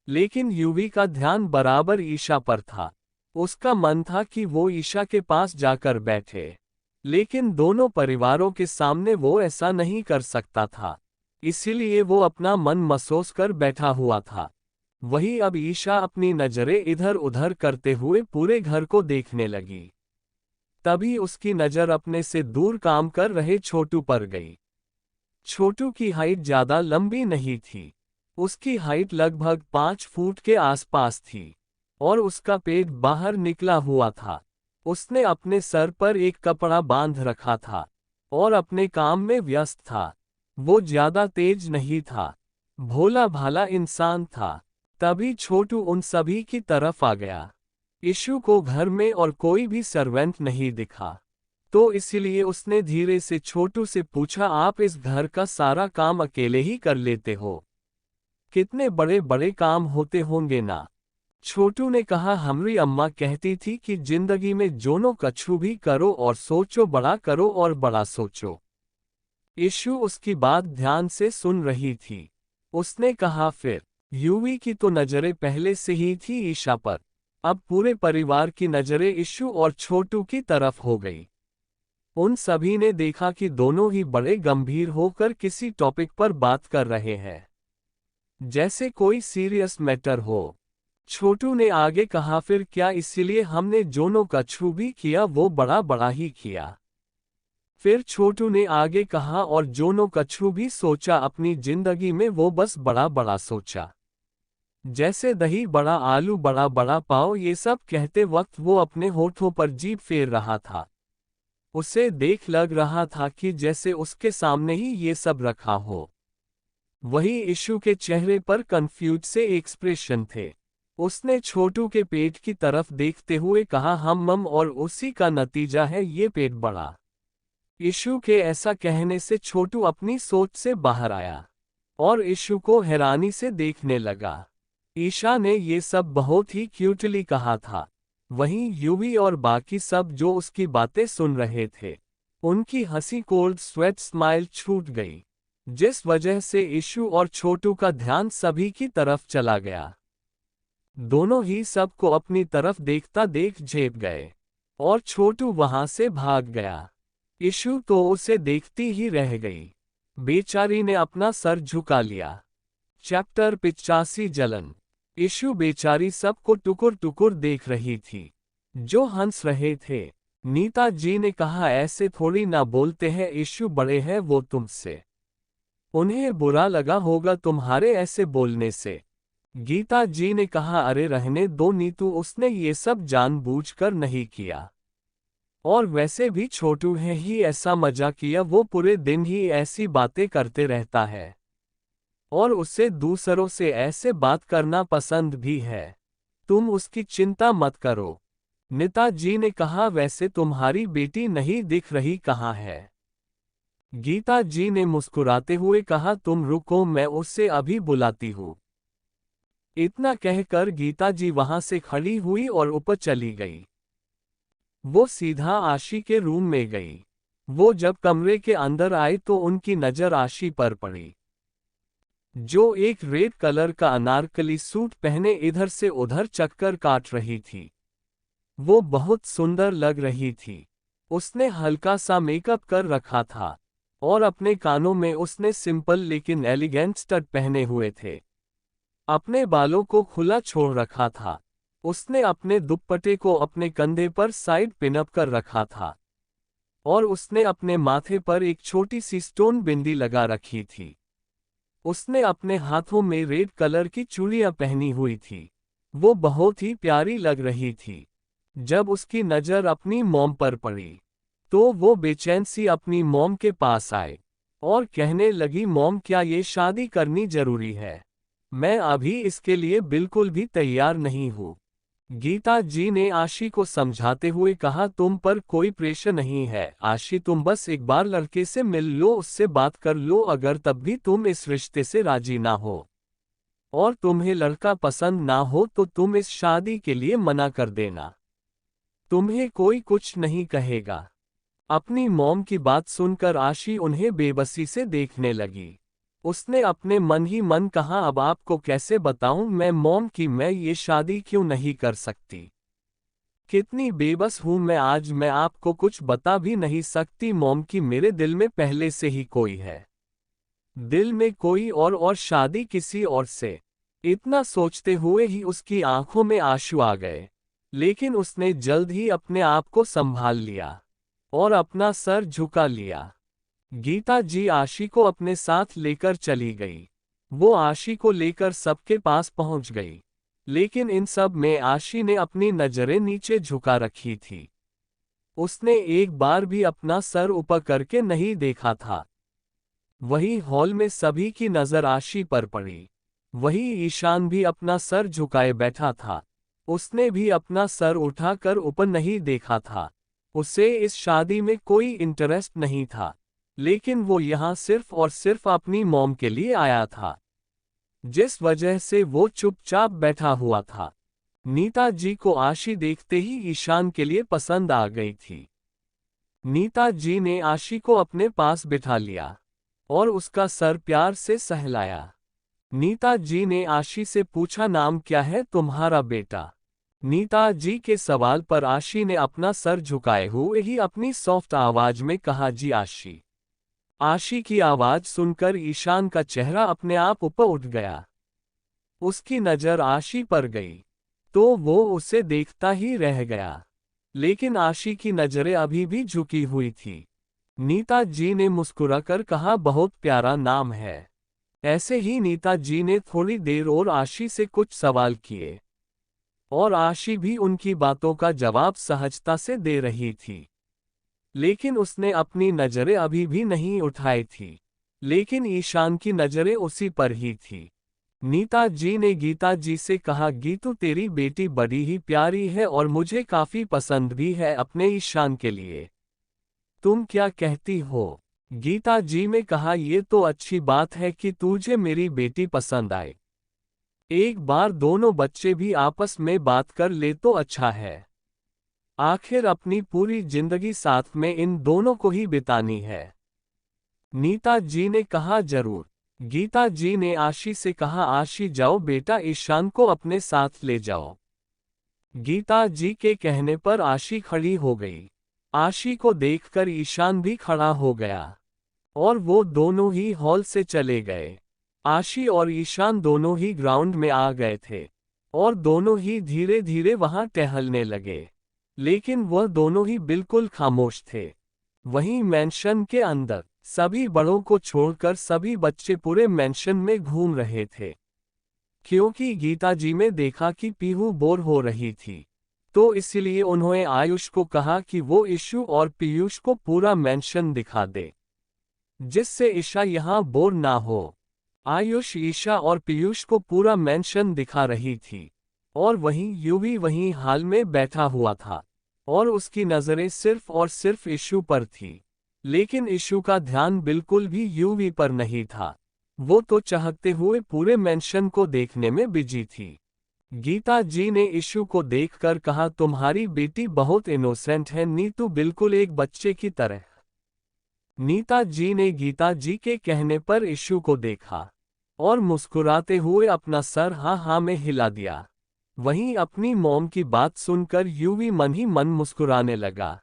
S1: लेकिन यूवी का ध्यान बराबर ईशा पर था। उसका मन था कि वो ईशा के पास जाकर बैठे, लेकिन दोनों परिवारों के सामने वो ऐसा नहीं कर सकता था, इसीलिए वो अपना मन मसोस कर बैठा हुआ था। वही अब ईशा अपनी नजरें इधर उधर करते हुए पूरे घर को देखने लगी। तभी उसकी नजर अपने से दूर काम कर रहे छोटू पर गई। छोटू की हाइट ज्यादा लंबी नहीं थी, उसकी हाइट लगभग 5 फुट के आसपास थी और उसका पेट बाहर निकला हुआ था। उसने अपने सर पर एक कपड़ा बांध रखा था और अपने काम में व्यस्त था। वो ज्यादा तेज नहीं था, भोला भाला इंसान था। तभी छोटू उन सभी की तरफ आ गया। इशू को घर में और कोई भी सर्वेंट नहीं दिखा, तो इसलिए उसने धीरे से छोटू से पूछा, आप इस घर का सारा काम अकेले ही कर लेते हो? कितने बड़े बड़े काम होते होंगे ना। छोटू ने कहा, हमारी अम्मा कहती थी कि जिंदगी में जोनो कछु भी करो और सोचो बड़ा करो और बड़ा सोचो। इशू उसकी बात ध्यान से सुन रही थी। उसने कहा, फिर? यूवी की तो नजरें पहले से ही थी ईशा पर, अब पूरे परिवार की नजरें इशू और छोटू की तरफ हो गई। उन सभी ने देखा कि दोनों ही बड़े गंभीर होकर किसी टॉपिक पर बात कर रहे हैं, जैसे कोई सीरियस मैटर हो। छोटू ने आगे कहा, फिर क्या इसीलिए हमने जोनो कछु भी किया वो बड़ा बड़ा ही किया? फिर छोटू ने आगे कहा, और जोनो कछु भी सोचा अपनी जिंदगी में वो बस बड़ा बड़ा सोचा। जैसे दही बड़ा, आलू बड़ा, बड़ा पाव, ये सब कहते वक्त वो अपने होठों पर जीभ फेर रहा था। उसे देख लग रहा था कि जैसे उसके सामने ही ये सब रखा हो। वही इशू के चेहरे पर कंफ्यूज से एक्सप्रेशन थे। उसने छोटू के पेट की तरफ देखते हुए कहा, हम और उसी का नतीजा है ये पेट बड़ा। इशू के ऐसा कहने से छोटू अपनी सोच से बाहर आया और इशू को हैरानी से देखने लगा। ईशा ने ये सब बहुत ही क्यूटली कहा था। वहीं यूवी और बाकी सब जो उसकी बातें सुन रहे थे, उनकी हंसी कोल्ड स्वेट स्माइल छूट गई, जिस वजह से इशू और छोटू का ध्यान सभी की तरफ चला गया। दोनों ही सबको अपनी तरफ देखता देख झेप गए और छोटू वहां से भाग गया। इशू तो उसे देखती ही रह गई। बेचारी ने अपना सर झुका लिया। चैप्टर 85 जलन। इशू बेचारी सबको टुकुर टुकुर देख रही थी, जो हंस रहे थे। नीता जी ने कहा, ऐसे थोड़ी ना बोलते हैं, इशू बड़े हैं वो तुमसे, उन्हें बुरा लगा होगा तुम्हारे ऐसे बोलने से। गीता जी ने कहा, अरे रहने दो नीतू, उसने ये सब जानबूझकर नहीं किया, और वैसे भी छोटू है ही ऐसा मजा किया, वो पूरे दिन ही ऐसी बातें करते रहता है और उसे दूसरों से ऐसे बात करना पसंद भी है। तुम उसकी चिंता मत करो। नीता जी ने कहा, वैसे तुम्हारी बेटी नहीं दिख रही, कहाँ है? गीता जी ने मुस्कुराते हुए कहा, तुम रुको, मैं उससे अभी बुलाती हूँ। इतना कहकर गीता जी वहां से खड़ी हुई और ऊपर चली गई। वो सीधा आशी के रूम में गई। वो जब कमरे के अंदर आई तो उनकी नजर आशी पर पड़ी, जो एक रेड कलर का अनारकली सूट पहने इधर से उधर चक्कर काट रही थी। वो बहुत सुंदर लग रही थी। उसने हल्का सा मेकअप कर रखा था और अपने कानों में उसने सिंपल लेकिन एलिगेंट स्टड पहने हुए थे। अपने बालों को खुला छोड़ रखा था। उसने अपने दुपट्टे को अपने कंधे पर साइड पिनअप कर रखा था और उसने अपने माथे पर एक छोटी सी स्टोन बिंदी लगा रखी थी। उसने अपने हाथों में रेड कलर की चूड़ियां पहनी हुई थी। वो बहुत ही प्यारी लग रही थी। जब उसकी नज़र अपनी मॉम पर पड़ी तो वो बेचैन सी अपनी मॉम के पास आए और कहने लगी, मॉम क्या ये शादी करनी जरूरी है? मैं अभी इसके लिए बिल्कुल भी तैयार नहीं हूँ। गीता जी ने आशी को समझाते हुए कहा, तुम पर कोई प्रेशर नहीं है आशी, तुम बस एक बार लड़के से मिल लो, उससे बात कर लो। अगर तब भी तुम इस रिश्ते से राजी ना हो और तुम्हें लड़का पसंद ना हो तो तुम इस शादी के लिए मना कर देना। तुम्हें कोई कुछ नहीं कहेगा। अपनी मॉम की बात सुनकर आशी उन्हें बेबसी से देखने लगी। उसने अपने मन ही मन कहा, अब आपको कैसे बताऊं मैं मॉम कि मैं ये शादी क्यों नहीं कर सकती। कितनी बेबस हूं मैं आज, मैं आपको कुछ बता भी नहीं सकती मॉम कि मेरे दिल में पहले से ही कोई है। दिल में कोई और शादी किसी और से। इतना सोचते हुए ही उसकी आंखों में आंसू आ गए, लेकिन उसने जल्द ही अपने आप को संभाल लिया और अपना सर झुका लिया। गीता जी आशी को अपने साथ लेकर चली गई। वो आशी को लेकर सबके पास पहुंच गई, लेकिन इन सब में आशी ने अपनी नजरें नीचे झुका रखी थी। उसने एक बार भी अपना सर ऊपर करके नहीं देखा था। वही हॉल में सभी की नजर आशी पर पड़ी। वही ईशान भी अपना सर झुकाए बैठा था। उसने भी अपना सर उठाकर ऊपर नहीं देखा था। उसे इस शादी में कोई इंटरेस्ट नहीं था, लेकिन वो यहाँ सिर्फ और सिर्फ अपनी मॉम के लिए आया था, जिस वजह से वो चुपचाप बैठा हुआ था। नीता जी को आशी देखते ही ईशान के लिए पसंद आ गई थी। नीता जी ने आशी को अपने पास बिठा लिया और उसका सर प्यार से सहलाया। नीता जी ने आशी से पूछा, नाम क्या है तुम्हारा बेटा? नीता जी के सवाल पर आशी ने अपना सर झुकाए हुए ही अपनी सॉफ्ट आवाज में कहा, जी आशी। आशी की आवाज सुनकर ईशान का चेहरा अपने आप ऊपर उठ गया। उसकी नजर आशी पर गई तो वो उसे देखता ही रह गया, लेकिन आशी की नजरें अभी भी झुकी हुई थी। नीता जी ने मुस्कुराकर कहा, बहुत प्यारा नाम है। ऐसे ही नीता जी ने थोड़ी देर और आशी से कुछ सवाल किए और आशी भी उनकी बातों का जवाब सहजता से दे रही थी, लेकिन उसने अपनी नजरें अभी भी नहीं उठाई थी। लेकिन ईशान की नजरें उसी पर ही थी। नीता जी ने गीता जी से कहा, गीतू तेरी बेटी बड़ी ही प्यारी है और मुझे काफी पसंद भी है अपने ईशान के लिए। तुम क्या कहती हो? गीता जी ने कहा, ये तो अच्छी बात है कि तुझे मेरी बेटी पसंद आए। एक बार दोनों बच्चे भी आपस में बात कर ले तो अच्छा है। आखिर अपनी पूरी जिंदगी साथ में इन दोनों को ही बितानी है। नीता जी ने कहा, जरूर। गीता जी ने आशी से कहा, आशी जाओ बेटा, ईशान को अपने साथ ले जाओ। गीता जी के कहने पर आशी खड़ी हो गई। आशी को देखकर ईशान भी खड़ा हो गया और वो दोनों ही हॉल से चले गए। आशी और ईशान दोनों ही ग्राउंड में आ गए थे और दोनों ही धीरे धीरे वहां टहलने लगे, लेकिन वह दोनों ही बिल्कुल खामोश थे। वहीं मैंशन के अंदर सभी बड़ों को छोड़कर सभी बच्चे पूरे मैंशन में घूम रहे थे, क्योंकि गीता जी में देखा कि पीहू बोर हो रही थी, तो इसलिए उन्होंने आयुष को कहा कि वो ईशु और पीयूष को पूरा मैंशन दिखा दे, जिससे ईशा यहाँ बोर ना हो। आयुष ईशा और पीयूष को पूरा मैंशन दिखा रही थी और वहीं यूवी वहीं हाल में बैठा हुआ था और उसकी नजरें सिर्फ और सिर्फ ईशु पर थी, लेकिन ईशु का ध्यान बिल्कुल भी यूवी पर नहीं था। वो तो चाहते हुए पूरे मेंशन को देखने में बिजी थी। गीता जी ने इशू को देखकर कहा, तुम्हारी बेटी बहुत इनोसेंट है नीतू, बिल्कुल एक बच्चे की तरह। नीता जी ने गीता जी के कहने पर इशू को देखा और मुस्कुराते हुए अपना सर हाँ हाँ में हिला दिया। वहीं अपनी मॉम की बात सुनकर यूवी मन ही मन मुस्कुराने लगा।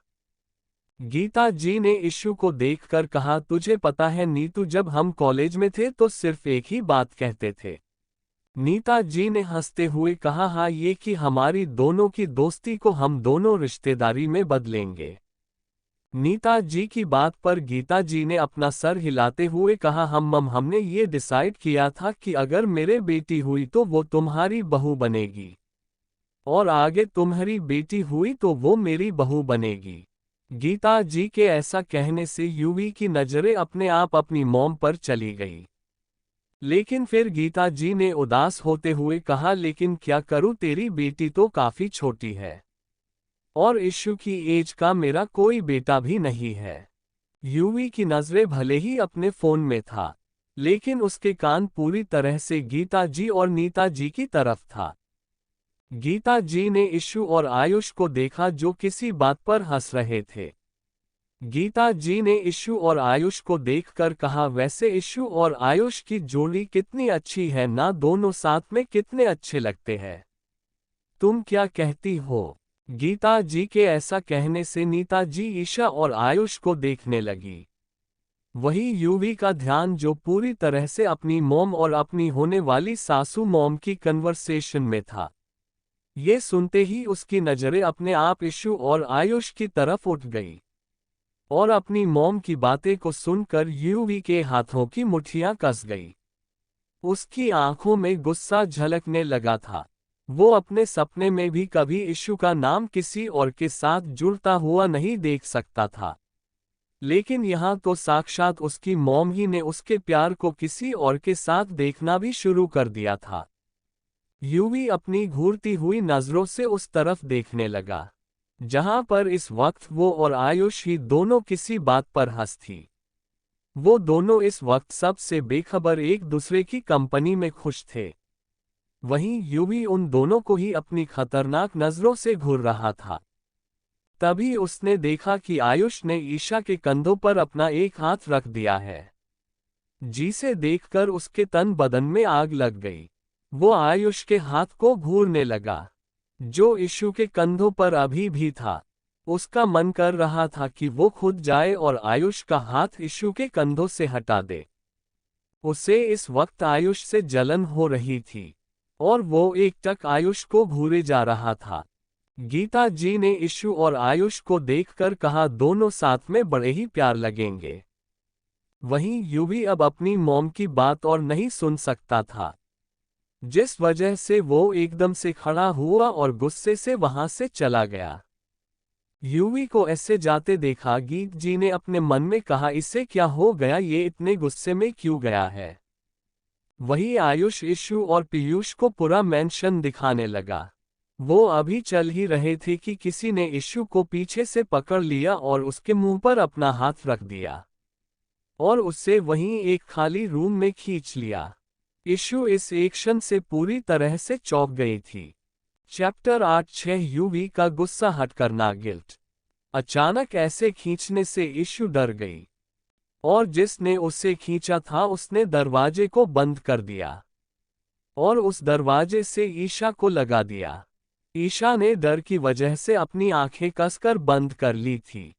S1: गीता जी ने इशू को देखकर कहा, तुझे पता है नीतू, जब हम कॉलेज में थे तो सिर्फ एक ही बात कहते थे। नीता जी ने हंसते हुए कहा, हाँ, ये कि हमारी दोनों की दोस्ती को हम दोनों रिश्तेदारी में बदलेंगे। नीता जी की बात पर गीता जी ने अपना सर हिलाते हुए कहा, हमने ये डिसाइड किया था कि अगर मेरे बेटी हुई तो वो तुम्हारी बहू बनेगी, और आगे तुम्हारी बेटी हुई तो वो मेरी बहू बनेगी। गीता जी के ऐसा कहने से यूवी की नजरें अपने आप अपनी मॉम पर चली गई। लेकिन फिर गीता जी ने उदास होते हुए कहा, लेकिन क्या करूं, तेरी बेटी तो काफी छोटी है और इशू की एज का मेरा कोई बेटा भी नहीं है। यूवी की नजरें भले ही अपने फोन में था, लेकिन उसके कान पूरी तरह से गीता जी और नीता जी की तरफ था। गीता जी ने इशू और आयुष को देखा जो किसी बात पर हंस रहे थे। गीता जी ने इशू और आयुष को देखकर कहा, वैसे इशू और आयुष की जोड़ी कितनी अच्छी है ना, दोनों साथ में कितने अच्छे लगते हैं। तुम क्या कहती हो? गीता जी के ऐसा कहने से नीता जी ईशा और आयुष को देखने लगी। वही यूवी का ध्यान जो पूरी तरह से अपनी मॉम और अपनी होने वाली सासू मॉम की कन्वर्सेशन में था। ये सुनते ही उसकी नजरें अपने आप इशू और आयुष की तरफ उठ गई और अपनी मॉम की बातें को सुनकर यूवी के हाथों की मुट्ठियां कस गई। उसकी आंखों में गुस्सा झलकने लगा था। वो अपने सपने में भी कभी इशू का नाम किसी और के साथ जुड़ता हुआ नहीं देख सकता था, लेकिन यहाँ तो साक्षात उसकी मॉम ही ने उसके प्यार को किसी और के साथ देखना भी शुरू कर दिया था। यूवी अपनी घूरती हुई नजरों से उस तरफ देखने लगा जहां पर इस वक्त वो और आयुष ही दोनों किसी बात पर हंस थी। वो दोनों इस वक्त सबसे बेखबर एक दूसरे की कंपनी में खुश थे। वहीं यूवी उन दोनों को ही अपनी खतरनाक नजरों से घूर रहा था। तभी उसने देखा कि आयुष ने ईशा के कंधों पर अपना एक हाथ रख दिया है, जिसे देखकर उसके तन बदन में आग लग गई। वो आयुष के हाथ को घूरने लगा जो इशू के कंधों पर अभी भी था। उसका मन कर रहा था कि वो खुद जाए और आयुष का हाथ इशू के कंधों से हटा दे। उसे इस वक्त आयुष से जलन हो रही थी और वो एकटक आयुष को घूरे जा रहा था। गीता जी ने इशू और आयुष को देखकर कहा, दोनों साथ में बड़े ही प्यार लगेंगे। वहीं यूवी अब अपनी मॉम की बात और नहीं सुन सकता था, जिस वजह से वो एकदम से खड़ा हुआ और गुस्से से वहां से चला गया। यूवी को ऐसे जाते देखा गीत जी ने अपने मन में कहा, इसे क्या हो गया, ये इतने गुस्से में क्यों गया है। वही आयुष इशू और पीयूष को पूरा मेंशन दिखाने लगा। वो अभी चल ही रहे थे कि किसी ने इशू को पीछे से पकड़ लिया और उसके मुंह पर अपना हाथ रख दिया और उससे वहीं एक खाली रूम में खींच लिया। इशू इस एक्शन से पूरी तरह से चौंक गई थी। चैप्टर 8-6 यूवी का गुस्सा हट करना गिल्ट। अचानक ऐसे खींचने से इशू डर गई और जिसने उसे खींचा था उसने दरवाजे को बंद कर दिया और उस दरवाजे से ईशा को लगा दिया। ईशा ने डर की वजह से अपनी आंखें कसकर बंद कर ली थी।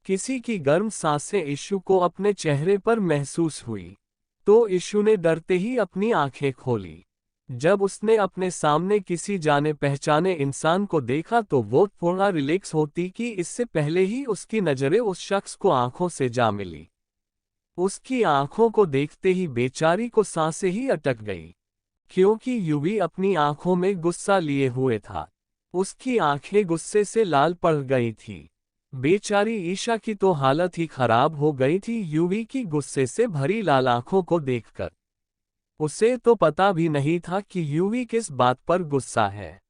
S1: किसी की गर्म सांसें इशू को अपने चेहरे पर महसूस हुई तो इशू ने डरते ही अपनी आंखें खोली। जब उसने अपने सामने किसी जाने पहचाने इंसान को देखा तो वो थोड़ा रिलैक्स होती कि इससे पहले ही उसकी नजरें उस शख्स को आंखों से जा मिली। उसकी आंखों को देखते ही बेचारी को सांसें ही अटक गई, क्योंकि यूवी अपनी आंखों में गुस्सा लिए हुए था। उसकी आंखें गुस्से से लाल पड़ गई थी। बेचारी ईशा की तो हालत ही खराब हो गई थी यूवी की गुस्से से भरी लाल आंखों को देखकर। उसे तो पता भी नहीं था कि यूवी किस बात पर गुस्सा है।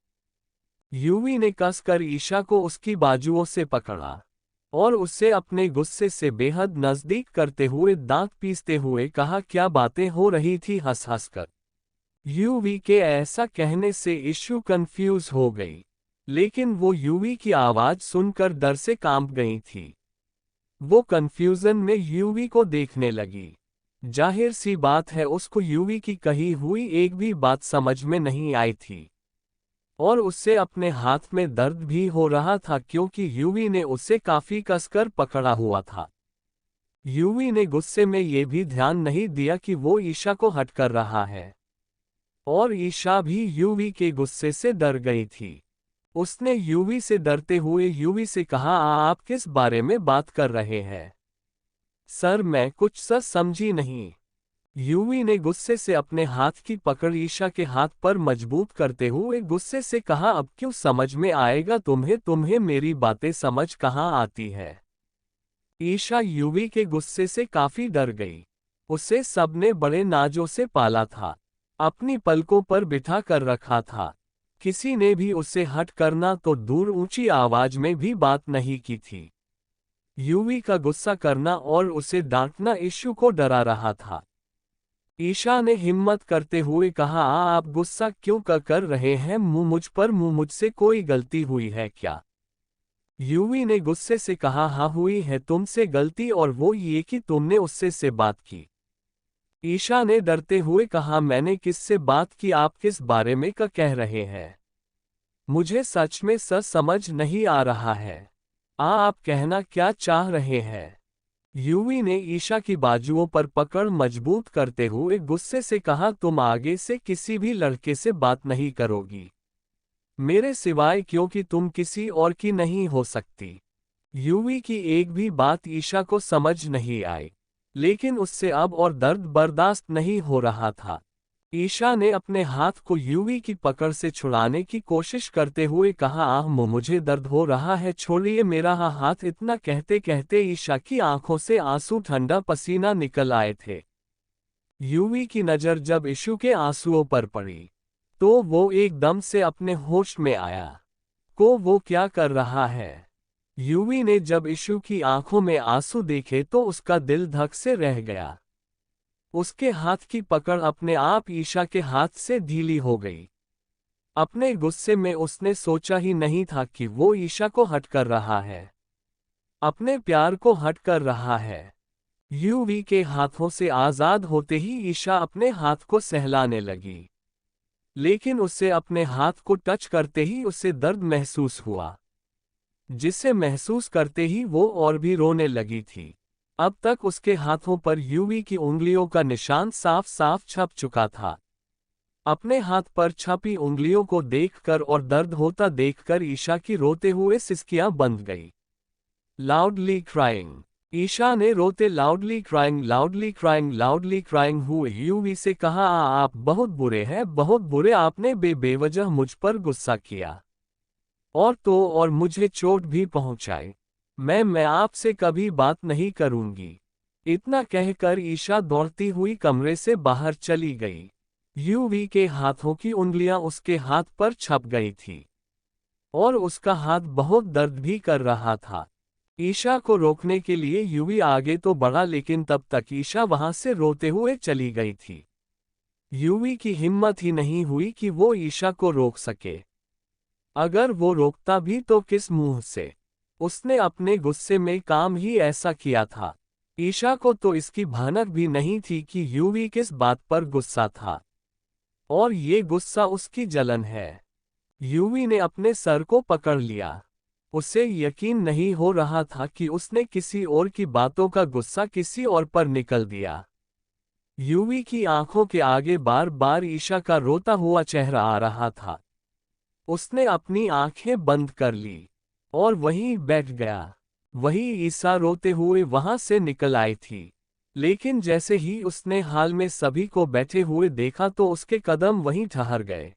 S1: यूवी ने कसकर ईशा को उसकी बाजुओं से पकड़ा और उससे अपने गुस्से से बेहद नजदीक करते हुए दांत पीसते हुए कहा, क्या बातें हो रही थी, हंस हंस कर। यूवी के ऐसा कहने से इशू कंफ्यूज हो गई, लेकिन वो यूवी की आवाज सुनकर डर से कांप गई थी। वो कंफ्यूजन में यूवी को देखने लगी। जाहिर सी बात है उसको यूवी की कही हुई एक भी बात समझ में नहीं आई थी, और उससे अपने हाथ में दर्द भी हो रहा था क्योंकि यूवी ने उसे काफी कसकर पकड़ा हुआ था। यूवी ने गुस्से में ये भी ध्यान नहीं दिया कि वो ईशा को हट कर रहा है, और ईशा भी यूवी के गुस्से से डर गई थी। उसने यूवी से डरते हुए यूवी से कहा, आप किस बारे में बात कर रहे हैं? सर, मैं कुछ सच समझी नहीं। यूवी ने गुस्से से अपने हाथ की पकड़ ईशा के हाथ पर मजबूत करते हुए गुस्से से कहा, अब क्यों समझ में आएगा तुम्हें? तुम्हें मेरी बातें समझ कहाँ आती है? ईशा यूवी के गुस्से से काफी डर गई। उसे सबने बड़े नाजों से पाला था, अपनी पलकों पर बिठा कर रखा था। किसी ने भी उसे हट करना तो दूर ऊंची आवाज में भी बात नहीं की थी। यूवी का गुस्सा करना और उसे डांटना इशू को डरा रहा था। ईशा ने हिम्मत करते हुए कहा, आप गुस्सा क्यों कर रहे हैं? मुझ पर, मुझसे कोई गलती हुई है क्या? यूवी ने गुस्से से कहा, हाँ हुई है तुमसे गलती, और वो ये कि तुमने उससे से बात की। ईशा ने डरते हुए कहा, मैंने किससे बात की? आप किस बारे में कह रहे हैं? मुझे सच में समझ नहीं आ रहा है। आप कहना क्या चाह रहे हैं? यूवी ने ईशा की बाजुओं पर पकड़ मजबूत करते हुए गुस्से से कहा, तुम आगे से किसी भी लड़के से बात नहीं करोगी मेरे सिवाय, क्योंकि तुम किसी और की नहीं हो सकती। यूवी की एक भी बात ईशा को समझ नहीं आई, लेकिन उससे अब और दर्द बर्दाश्त नहीं हो रहा था। ईशा ने अपने हाथ को यूवी की पकड़ से छुड़ाने की कोशिश करते हुए कहा, मुझे दर्द हो रहा है, छोड़िए मेरा हाथ। इतना कहते कहते ईशा की आंखों से आंसू, ठंडा पसीना निकल आए थे। यूवी की नज़र जब इशू के आंसुओं पर पड़ी तो वो एकदम से अपने होश में आया। वो क्या कर रहा है? यूवी ने जब इशू की आंखों में आंसू देखे तो उसका दिल धक से रह गया। उसके हाथ की पकड़ अपने आप ईशा के हाथ से ढीली हो गई। अपने गुस्से में उसने सोचा ही नहीं था कि वो ईशा को हट कर रहा है, अपने प्यार को हट कर रहा है। यूवी के हाथों से आजाद होते ही ईशा अपने हाथ को सहलाने लगी, लेकिन उसे अपने हाथ को टच करते ही उसे दर्द महसूस हुआ, जिसे महसूस करते ही वो और भी रोने लगी थी। अब तक उसके हाथों पर यूवी की उंगलियों का निशान साफ साफ छप चुका था। अपने हाथ पर छपी उंगलियों को देखकर और दर्द होता देखकर ईशा की रोते हुए सिसकियां बंद गई। Loudly crying. ईशा ने रोते लाउडली क्राइंग हुए यूवी से कहा, आप बहुत बुरे हैं, बहुत बुरे। आपने बेवजह मुझ पर गुस्सा किया और और मुझे चोट भी पहुंचाई। मैं आपसे कभी बात नहीं करूंगी। इतना कहकर ईशा दौड़ती हुई कमरे से बाहर चली गई। यूवी के हाथों की उंगलियां उसके हाथ पर छप गई थी और उसका हाथ बहुत दर्द भी कर रहा था। ईशा को रोकने के लिए यूवी आगे तो बढ़ा, लेकिन तब तक ईशा वहां से रोते हुए चली गई थी। यूवी की हिम्मत ही नहीं हुई कि वो ईशा को रोक सके। अगर वो रोकता भी तो किस मुंह से? उसने अपने गुस्से में काम ही ऐसा किया था। ईशा को तो इसकी भनक भी नहीं थी कि यूवी किस बात पर गुस्सा था, और ये गुस्सा उसकी जलन है। यूवी ने अपने सर को पकड़ लिया। उसे यकीन नहीं हो रहा था कि उसने किसी और की बातों का गुस्सा किसी और पर निकल दिया। यूवी की आंखों के आगे बार बार ईशा का रोता हुआ चेहरा आ रहा था। उसने अपनी आंखें बंद कर ली और वहीं बैठ गया। वही ईशा रोते हुए वहां से निकल आई थी, लेकिन जैसे ही उसने हाल में सभी को बैठे हुए देखा तो उसके कदम वहीं ठहर गए।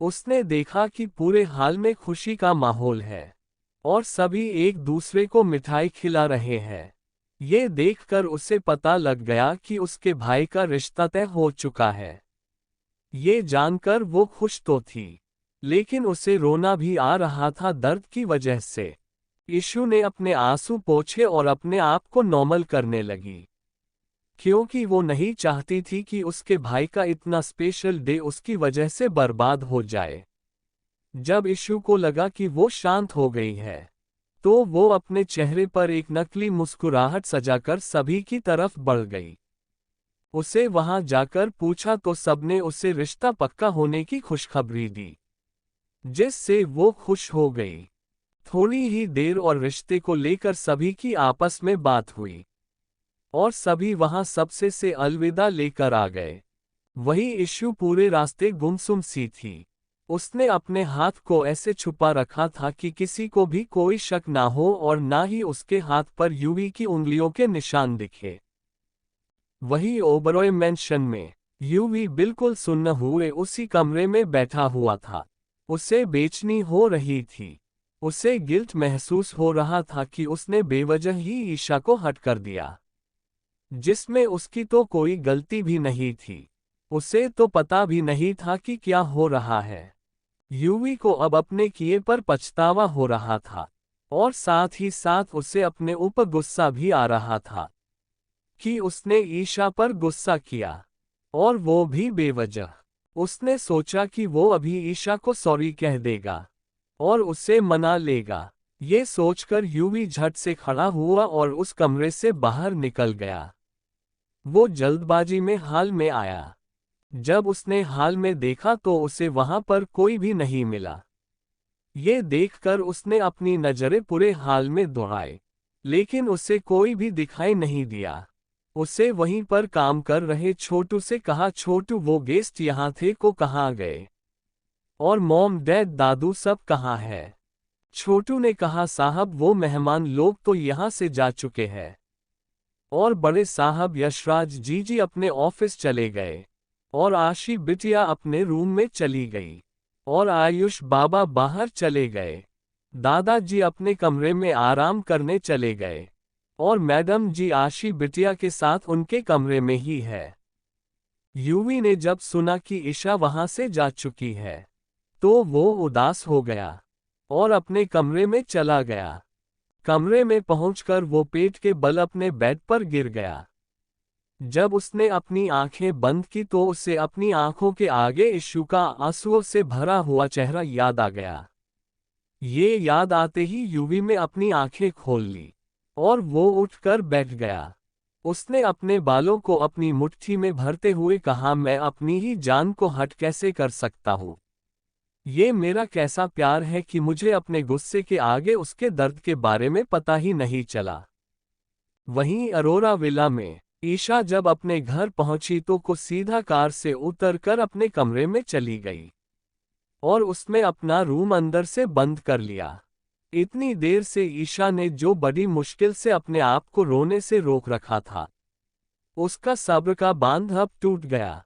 S1: उसने देखा कि पूरे हाल में खुशी का माहौल है और सभी एक दूसरे को मिठाई खिला रहे हैं। ये देखकर उसे पता लग गया कि उसके भाई का रिश्ता तय हो चुका है। ये जानकर वो खुश तो थी, लेकिन उसे रोना भी आ रहा था दर्द की वजह से। ईशु ने अपने आंसू पोंछे और अपने आप को नॉर्मल करने लगी, क्योंकि वो नहीं चाहती थी कि उसके भाई का इतना स्पेशल डे उसकी वजह से बर्बाद हो जाए। जब ईशु को लगा कि वो शांत हो गई है, तो वो अपने चेहरे पर एक नकली मुस्कुराहट सजाकर सभी की तरफ बढ़ गई। उसे वहां जाकर पूछा तो सबने उसे रिश्ता पक्का होने की खुशखबरी दी, जिससे वो खुश हो गई। थोड़ी ही देर और रिश्ते को लेकर सभी की आपस में बात हुई, और सभी वहां सबसे से अलविदा लेकर आ गए। वही ईशु पूरे रास्ते गुमसुम सी थी। उसने अपने हाथ को ऐसे छुपा रखा था कि किसी को भी कोई शक ना हो और ना ही उसके हाथ पर यूवी की उंगलियों के निशान दिखे। वही ओबरॉय मैंशन में यूवी बिल्कुल सुन्न हुए उसी कमरे में बैठा हुआ था। उसे बेचैनी हो रही थी। उसे गिल्ट महसूस हो रहा था कि उसने बेवजह ही ईशा को हट कर दिया, जिसमें उसकी तो कोई गलती भी नहीं थी। उसे तो पता भी नहीं था कि क्या हो रहा है। यूवी को अब अपने किए पर पछतावा हो रहा था, और साथ ही साथ उसे अपने ऊपर गुस्सा भी आ रहा था कि उसने ईशा पर गुस्सा किया, और वो भी बेवजह। उसने सोचा कि वो अभी ईशा को सॉरी कह देगा और उसे मना लेगा। ये सोचकर यूवी झट से खड़ा हुआ और उस कमरे से बाहर निकल गया। वो जल्दबाजी में हॉल में आया। जब उसने हॉल में देखा तो उसे वहां पर कोई भी नहीं मिला। ये देखकर उसने अपनी नजरें पूरे हॉल में दौड़ाई, लेकिन उसे कोई भी दिखाई नहीं दिया। उसे वहीं पर काम कर रहे छोटू से कहा, छोटू वो गेस्ट यहाँ थे को कहाँ गए, और मॉम डैड दादू सब कहाँ है। छोटू ने कहा, साहब वो मेहमान लोग तो यहाँ से जा चुके हैं, और बड़े साहब यशराज जी अपने ऑफिस चले गए, और आशी बिटिया अपने रूम में चली गई, और आयुष बाबा बाहर चले गए। दादाजी अपने कमरे में आराम करने चले गए, और मैडम जी आशी बिटिया के साथ उनके कमरे में ही है। यूवी ने जब सुना कि ईशा वहां से जा चुकी है, तो वो उदास हो गया और अपने कमरे में चला गया। कमरे में पहुंचकर वो पेट के बल अपने बेड पर गिर गया। जब उसने अपनी आंखें बंद की तो उसे अपनी आंखों के आगे ईशु का आंसुओं से भरा हुआ चेहरा याद आ गया। ये याद आते ही यूवी में अपनी आंखें खोल ली, और वो उठकर बैठ गया। उसने अपने बालों को अपनी मुट्ठी में भरते हुए कहा, मैं अपनी ही जान को हट कैसे कर सकता हूँ। ये मेरा कैसा प्यार है कि मुझे अपने गुस्से के आगे उसके दर्द के बारे में पता ही नहीं चला। वहीं अरोरा विला में ईशा जब अपने घर पहुंची तो को सीधा कार से उतरकर अपने कमरे में चली गई, और उसमें अपना रूम अंदर से बंद कर लिया। इतनी देर से ईशा ने जो बड़ी मुश्किल से अपने आप को रोने से रोक रखा था, उसका सब्र का बांध अब टूट गया।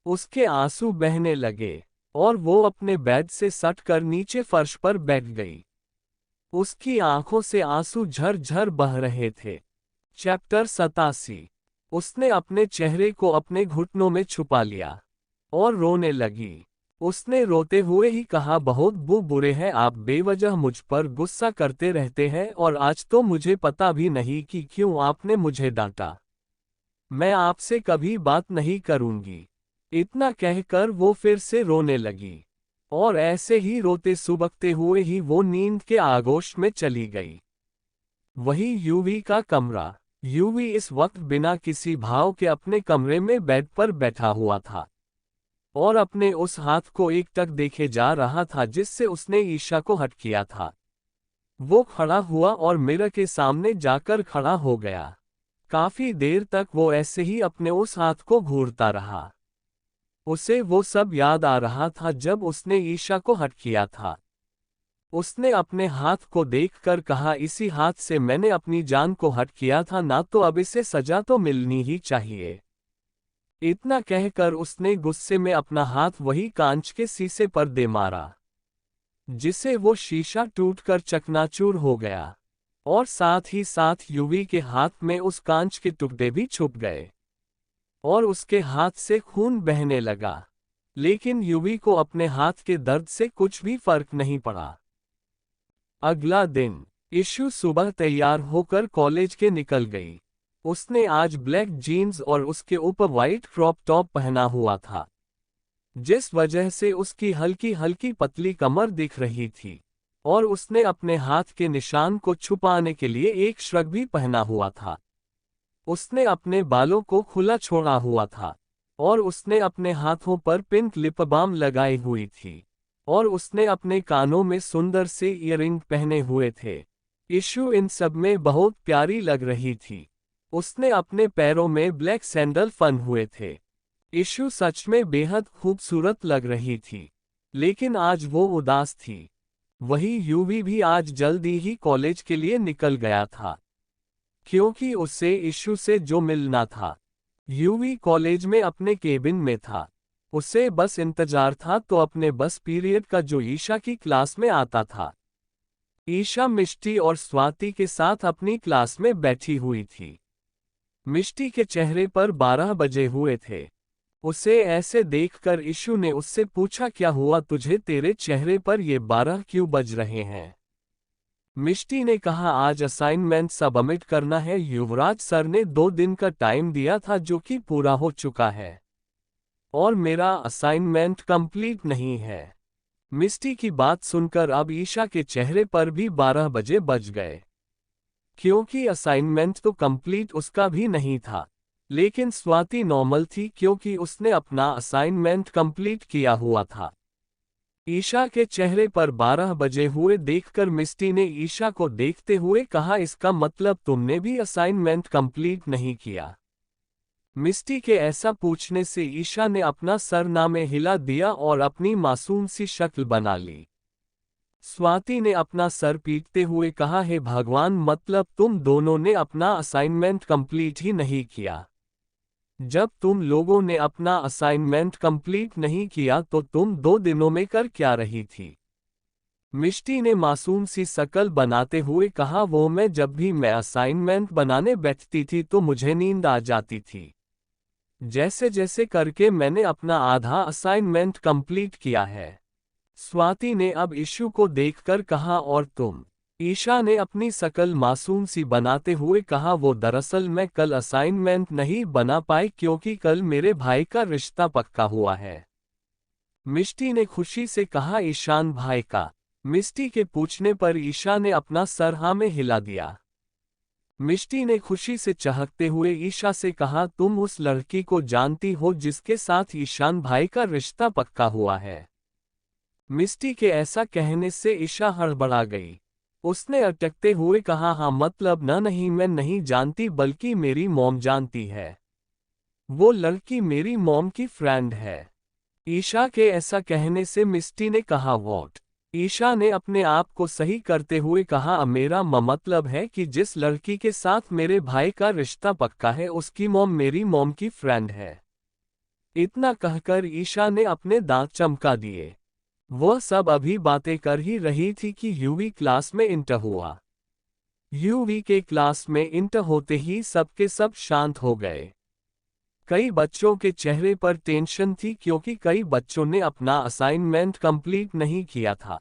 S1: उसके आंसू बहने लगे, और वो अपने बेड से सटकर नीचे फर्श पर बैठ गई। उसकी आंखों से आंसू झरझर बह रहे थे। चैप्टर 87। उसने अपने चेहरे को अपने घुटनों में छुपा लिया और रोने लगी। उसने रोते हुए ही कहा, बहुत बुरे हैं आप, बेवजह मुझ पर गुस्सा करते रहते हैं, और आज तो मुझे पता भी नहीं कि क्यों आपने मुझे डांटा। मैं आपसे कभी बात नहीं करूंगी। इतना कहकर वो फिर से रोने लगी, और ऐसे ही रोते सुबकते हुए ही वो नींद के आगोश में चली गई। वही यूवी का कमरा। यूवी इस वक्त बिना किसी भाव के अपने कमरे में बेड पर बैठा हुआ था, और अपने उस हाथ को एकटक देखे जा रहा था जिससे उसने ईशा को हट किया था। वो खड़ा हुआ और मिरर के सामने जाकर खड़ा हो गया। काफी देर तक वो ऐसे ही अपने उस हाथ को घूरता रहा। उसे वो सब याद आ रहा था जब उसने ईशा को हट किया था। उसने अपने हाथ को देखकर कहा, इसी हाथ से मैंने अपनी जान को हट किया था ना, तो अब इसे सजा तो मिलनी ही चाहिए। इतना कहकर उसने गुस्से में अपना हाथ वही कांच के शीशे पर दे मारा, जिसे वो शीशा टूटकर चकनाचूर हो गया, और साथ ही साथ यूवी के हाथ में उस कांच के टुकड़े भी छुप गए, और उसके हाथ से खून बहने लगा। लेकिन यूवी को अपने हाथ के दर्द से कुछ भी फर्क नहीं पड़ा। अगला दिन ईशु सुबह तैयार होकर कॉलेज के निकल गई। उसने आज ब्लैक जीन्स और उसके ऊपर वाइट क्रॉप टॉप पहना हुआ था, जिस वजह से उसकी हल्की हल्की पतली कमर दिख रही थी। और उसने अपने हाथ के निशान को छुपाने के लिए एक श्रग भी पहना हुआ था। उसने अपने बालों को खुला छोड़ा हुआ था और उसने अपने हाथों पर पिंक लिप बाम लगाई हुई थी और उसने अपने कानों में सुंदर से ईयरिंग पहने हुए थे। ईशु इन सब में बहुत प्यारी लग रही थी। उसने अपने पैरों में ब्लैक सैंडल फन हुए थे। ईशु सच में बेहद खूबसूरत लग रही थी, लेकिन आज वो उदास थी। वही यूवी भी आज जल्दी ही कॉलेज के लिए निकल गया था, क्योंकि उससे ईशु से जो मिलना था। यूवी कॉलेज में अपने केबिन में था। उसे बस इंतजार था तो अपने बस पीरियड का जो ईशा की क्लास में आता था। ईशा मिष्टी और स्वाति के साथ अपनी क्लास में बैठी हुई थी। मिष्टी के चेहरे पर 12 बजे हुए थे। उसे ऐसे देखकर ईशु ने उससे पूछा, क्या हुआ तुझे, तेरे चेहरे पर ये 12 क्यों बज रहे हैं? मिष्टी ने कहा, आज असाइनमेंट सबमिट करना है। युवराज सर ने 2 दिन का टाइम दिया था जो कि पूरा हो चुका है और मेरा असाइनमेंट कंप्लीट नहीं है। मिष्टी की बात सुनकर अब ईशा के चेहरे पर भी 12 बजे बज गए, क्योंकि असाइनमेंट तो कंप्लीट उसका भी नहीं था। लेकिन स्वाति नॉर्मल थी क्योंकि उसने अपना असाइनमेंट कंप्लीट किया हुआ था। ईशा के चेहरे पर 12 बजे हुए देखकर मिष्टी ने ईशा को देखते हुए कहा, इसका मतलब तुमने भी असाइनमेंट कंप्लीट नहीं किया? मिष्टी के ऐसा पूछने से ईशा ने अपना सर ना में हिला दिया और अपनी मासूम सी शक्ल बना ली। स्वाति ने अपना सर पीटते हुए कहा, हे भगवान, मतलब तुम दोनों ने अपना असाइनमेंट कंप्लीट ही नहीं किया। जब तुम लोगों ने अपना असाइनमेंट कंप्लीट नहीं किया तो तुम 2 दिनों में कर क्या रही थी? मिष्टी ने मासूम सी शकल बनाते हुए कहा, वो जब भी मैं असाइनमेंट बनाने बैठती थी तो मुझे नींद आ जाती थी। जैसे जैसे करके मैंने अपना आधा असाइनमेंट कंप्लीट किया है। स्वाति ने अब ईशु को देखकर कहा, और तुम? ईशा ने अपनी शकल मासूम सी बनाते हुए कहा, वो दरअसल मैं कल असाइनमेंट नहीं बना पाई क्योंकि कल मेरे भाई का रिश्ता पक्का हुआ है। मिष्टी ने खुशी से कहा, ईशान भाई का? मिष्टी के पूछने पर ईशा ने अपना सर हाँ में हिला दिया। मिष्टी ने खुशी से चहकते हुए ईशा से कहा, तुम उस लड़की को जानती हो जिसके साथ ईशान भाई का रिश्ता पक्का हुआ है? मिष्टी के ऐसा कहने से ईशा हड़बड़ा गई। उसने अटकते हुए कहा, हाँ मतलब नहीं, मैं नहीं जानती, बल्कि मेरी मॉम जानती है। वो लड़की मेरी मॉम की फ्रेंड है। ईशा के ऐसा कहने से मिष्टी ने कहा, व्हाट? ईशा ने अपने आप को सही करते हुए कहा, मेरा मतलब है कि जिस लड़की के साथ मेरे भाई का रिश्ता पक्का है उसकी मॉम मेरी मॉम की फ्रेंड है। इतना कहकर ईशा ने अपने दांत चमका दिए। वह सब अभी बातें कर ही रही थी कि यूवी क्लास में इंटर हुआ। यूवी के क्लास में इंटर होते ही सबके सब शांत हो गए। कई बच्चों के चेहरे पर टेंशन थी क्योंकि कई बच्चों ने अपना असाइनमेंट कंप्लीट नहीं किया था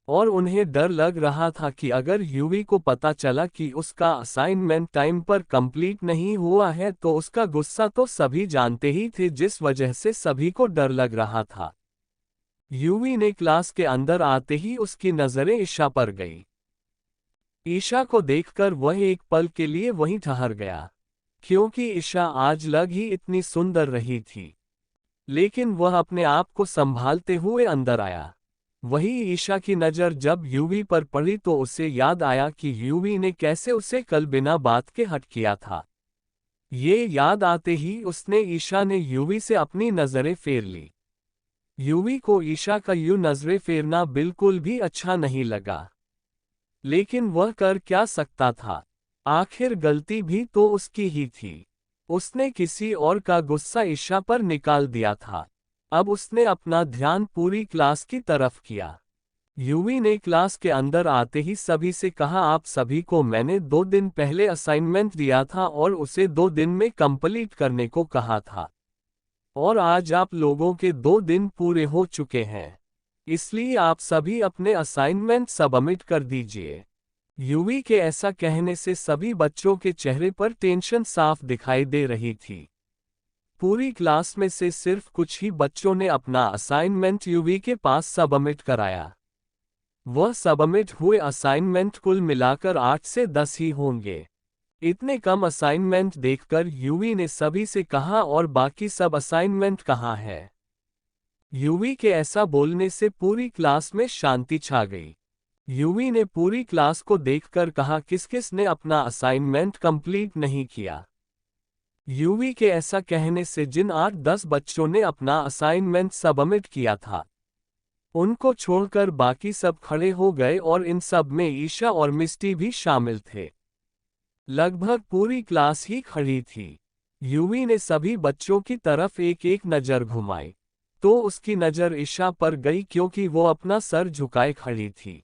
S1: और उन्हें डर लग रहा था कि अगर यूवी को पता चला कि उसका असाइनमेंट टाइम पर कंप्लीट नहीं हुआ है तो उसका गुस्सा तो सभी जानते ही थे, जिस वजह से सभी को डर लग रहा था। यूवी ने क्लास के अंदर आते ही उसकी नजरें ईशा पर गई। ईशा को देखकर वह एक पल के लिए वहीं ठहर गया, क्योंकि ईशा आज लग ही इतनी सुंदर रही थी। लेकिन वह अपने आप को संभालते हुए अंदर आया। वही ईशा की नज़र जब यूवी पर पड़ी तो उसे याद आया कि यूवी ने कैसे उसे कल बिना बात के हट किया था। ये याद आते ही उसने ईशा ने यूवी से अपनी नज़रें फेर ली। यूवी को ईशा का यूं नज़रें फेरना बिल्कुल भी अच्छा नहीं लगा, लेकिन वह कर क्या सकता था? आखिर गलती भी तो उसकी ही थी। उसने किसी और का गुस्सा ईशा पर निकाल दिया था। अब उसने अपना ध्यान पूरी क्लास की तरफ किया। यूवी ने क्लास के अंदर आते ही सभी से कहा, आप सभी को मैंने 2 दिन पहले असाइनमेंट दिया था और उसे 2 दिन में कंप्लीट करने को कहा था, और आज आप लोगों के 2 दिन पूरे हो चुके हैं। इसलिए आप सभी अपने असाइनमेंट सबमिट कर दीजिए। युवी के ऐसा कहने से सभी बच्चों के चेहरे पर टेंशन साफ दिखाई दे रही थी। पूरी क्लास में से सिर्फ कुछ ही बच्चों ने अपना असाइनमेंट युवी के पास सबमिट कराया। वह सबमिट हुए असाइनमेंट कुल मिलाकर 8 से 10 ही होंगे। इतने कम असाइनमेंट देखकर युवी ने सभी से कहा, और बाकी सब असाइनमेंट कहाँ है? युवी के ऐसा बोलने से पूरी क्लास में शांति छा गई। युवी ने पूरी क्लास को देखकर कहा, किस किस ने अपना असाइनमेंट कंप्लीट नहीं किया? युवी के ऐसा कहने से जिन 8-10 बच्चों ने अपना असाइनमेंट सबमिट किया था, उनको छोड़कर बाकी सब खड़े हो गए, और इन सब में ईशा और मिस्टी भी शामिल थे। लगभग पूरी क्लास ही खड़ी थी। युवी ने सभी बच्चों की तरफ एक एक नज़र घुमाई, तो उसकी नज़र ईशा पर गई क्योंकि वो अपना सर झुकाए खड़ी थी।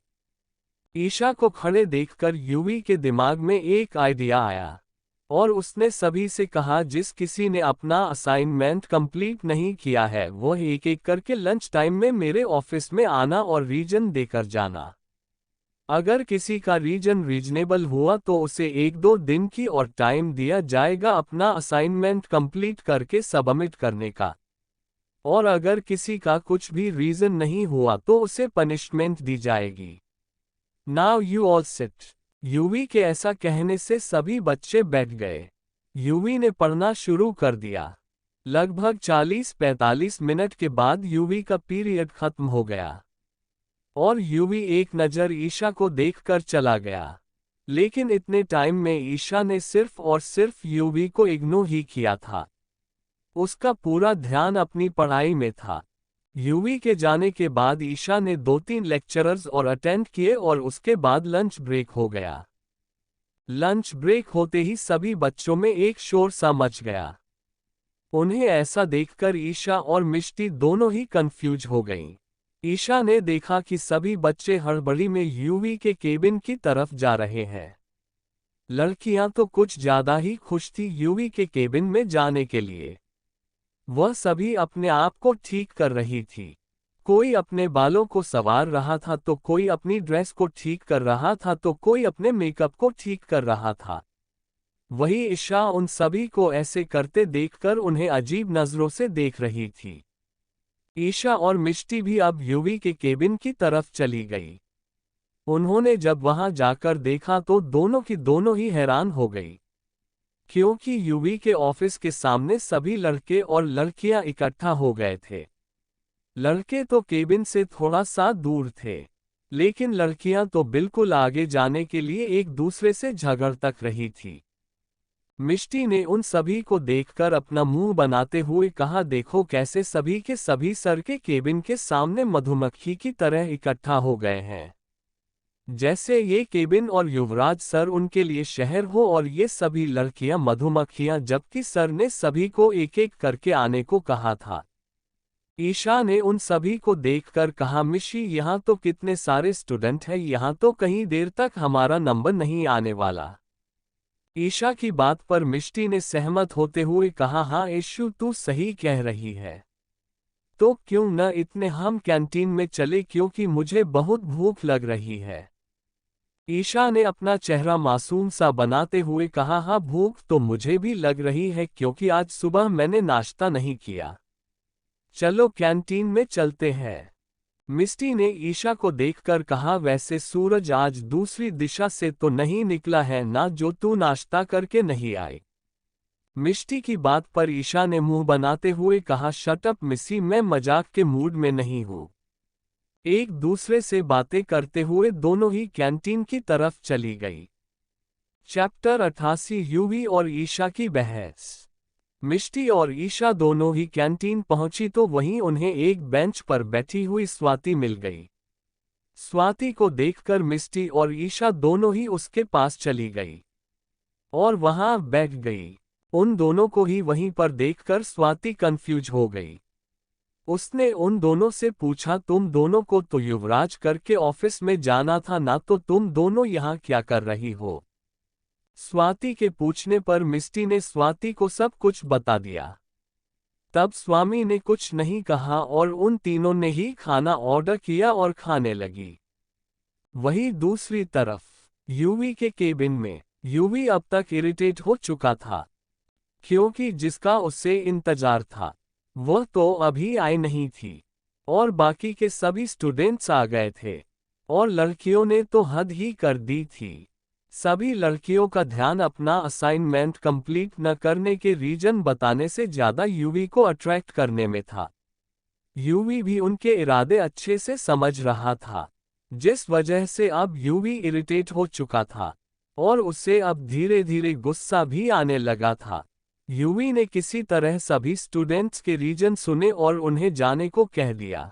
S1: ईशा को खड़े देखकर युवी के दिमाग में एक आइडिया आया, और उसने सभी से कहा, जिस किसी ने अपना असाइनमेंट कंप्लीट नहीं किया है वो एक एक करके लंच टाइम में मेरे ऑफिस में आना और रीजन देकर जाना। अगर किसी का रीजन रीजनेबल हुआ तो उसे 1-2 दिन की और टाइम दिया जाएगा अपना असाइनमेंट कंप्लीट करके सबमिट करने का, और अगर किसी का कुछ भी रीजन नहीं हुआ तो उसे पनिशमेंट दी जाएगी। Now you all sit. Yuvi के ऐसा कहने से सभी बच्चे बैठ गए। युवी ने पढ़ना शुरू कर दिया। लगभग 40-45 मिनट के बाद युवी का पीरियड खत्म हो गया, और युवी एक नज़र ईशा को देखकर चला गया। लेकिन इतने टाइम में ईशा ने सिर्फ और सिर्फ युवी को इग्नोर ही किया था। उसका पूरा ध्यान अपनी पढ़ाई में था। युवी के जाने के बाद ईशा ने 2-3 लेक्चरर्स और अटेंड किए, और उसके बाद लंच ब्रेक हो गया। लंच ब्रेक होते ही सभी बच्चों में एक शोर सा मच गया। उन्हें ऐसा देखकर ईशा और मिष्टी दोनों ही कंफ्यूज हो गईं। ईशा ने देखा कि सभी बच्चे हड़बड़ी में युवी के केबिन की तरफ जा रहे हैं। लड़कियां तो कुछ ज्यादा ही खुश थी युवी के केबिन में जाने के लिए। वह सभी अपने आप को ठीक कर रही थी। कोई अपने बालों को संवार रहा था, तो कोई अपनी ड्रेस को ठीक कर रहा था, तो कोई अपने मेकअप को ठीक कर रहा था। वही ईशा उन सभी को ऐसे करते देखकर उन्हें अजीब नजरों से देख रही थी। ईशा और मिष्टी भी अब युवी के केबिन की तरफ चली गई। उन्होंने जब वहां जाकर देखा तो दोनों की दोनों ही हैरान हो गई, क्योंकि युवी के ऑफिस के सामने सभी लड़के और लड़कियां इकट्ठा हो गए थे। लड़के तो केबिन से थोड़ा सा दूर थे, लेकिन लड़कियां तो बिल्कुल आगे जाने के लिए एक दूसरे से झगड़ तक रही थी। मिष्टी ने उन सभी को देखकर अपना मुंह बनाते हुए कहा, देखो कैसे सभी के सभी सर के केबिन के सामने मधुमक्खी की तरह इकट्ठा हो गए हैं। जैसे ये केबिन और युवराज सर उनके लिए शहर हो, और ये सभी लड़कियां मधुमक्खियां, जबकि सर ने सभी को एक एक करके आने को कहा था। ईशा ने उन सभी को देखकर कहा, मिशी यहाँ तो कितने सारे स्टूडेंट हैं, यहाँ तो कहीं देर तक हमारा नंबर नहीं आने वाला। ईशा की बात पर मिष्टी ने सहमत होते हुए कहा, हाँ ईशु तू सही कह रही है। तो क्यों न इतने हम कैंटीन में चले, क्योंकि मुझे बहुत भूख लग रही है। ईशा ने अपना चेहरा मासूम सा बनाते हुए कहा, हाँ भूख तो मुझे भी लग रही है, क्योंकि आज सुबह मैंने नाश्ता नहीं किया। चलो कैंटीन में चलते हैं। मिष्टी ने ईशा को देखकर कहा, वैसे सूरज आज दूसरी दिशा से तो नहीं निकला है ना, जो तू नाश्ता करके नहीं आई। मिष्टी की बात पर ईशा ने मुंह बनाते हुए कहा, शट अप मिसी, मैं मजाक के मूड में नहीं हूँ। एक दूसरे से बातें करते हुए दोनों ही कैंटीन की तरफ चली गई। चैप्टर 88 युवी और ईशा की बहस। मिष्टी और ईशा दोनों ही कैंटीन पहुंची तो वहीं उन्हें एक बेंच पर बैठी हुई स्वाति मिल गई। स्वाति को देखकर मिष्टी और ईशा दोनों ही उसके पास चली गई और वहां बैठ गई। उन दोनों को ही वहीं पर देखकर स्वाति कंफ्यूज हो गई। उसने उन दोनों से पूछा, तुम दोनों को तो युवराज करके ऑफिस में जाना था ना, तो तुम दोनों यहाँ क्या कर रही हो? स्वाति के पूछने पर मिष्टी ने स्वाति को सब कुछ बता दिया। तब स्वामी ने कुछ नहीं कहा और उन तीनों ने ही खाना ऑर्डर किया और खाने लगी। वहीं दूसरी तरफ यूवी के केबिन में यूवी अब तक इरिटेट हो चुका था, क्योंकि जिसका उससे इंतजार था वह तो अभी आई नहीं थी, और बाकी के सभी स्टूडेंट्स आ गए थे, और लड़कियों ने तो हद ही कर दी थी। सभी लड़कियों का ध्यान अपना असाइनमेंट कंप्लीट न करने के रीजन बताने से ज्यादा यूवी को अट्रैक्ट करने में था। यूवी भी उनके इरादे अच्छे से समझ रहा था, जिस वजह से अब यूवी इरिटेट हो चुका था, और उसे अब धीरे धीरे गुस्सा भी आने लगा था। यूवी ने किसी तरह सभी स्टूडेंट्स के रीजन सुने और उन्हें जाने को कह दिया।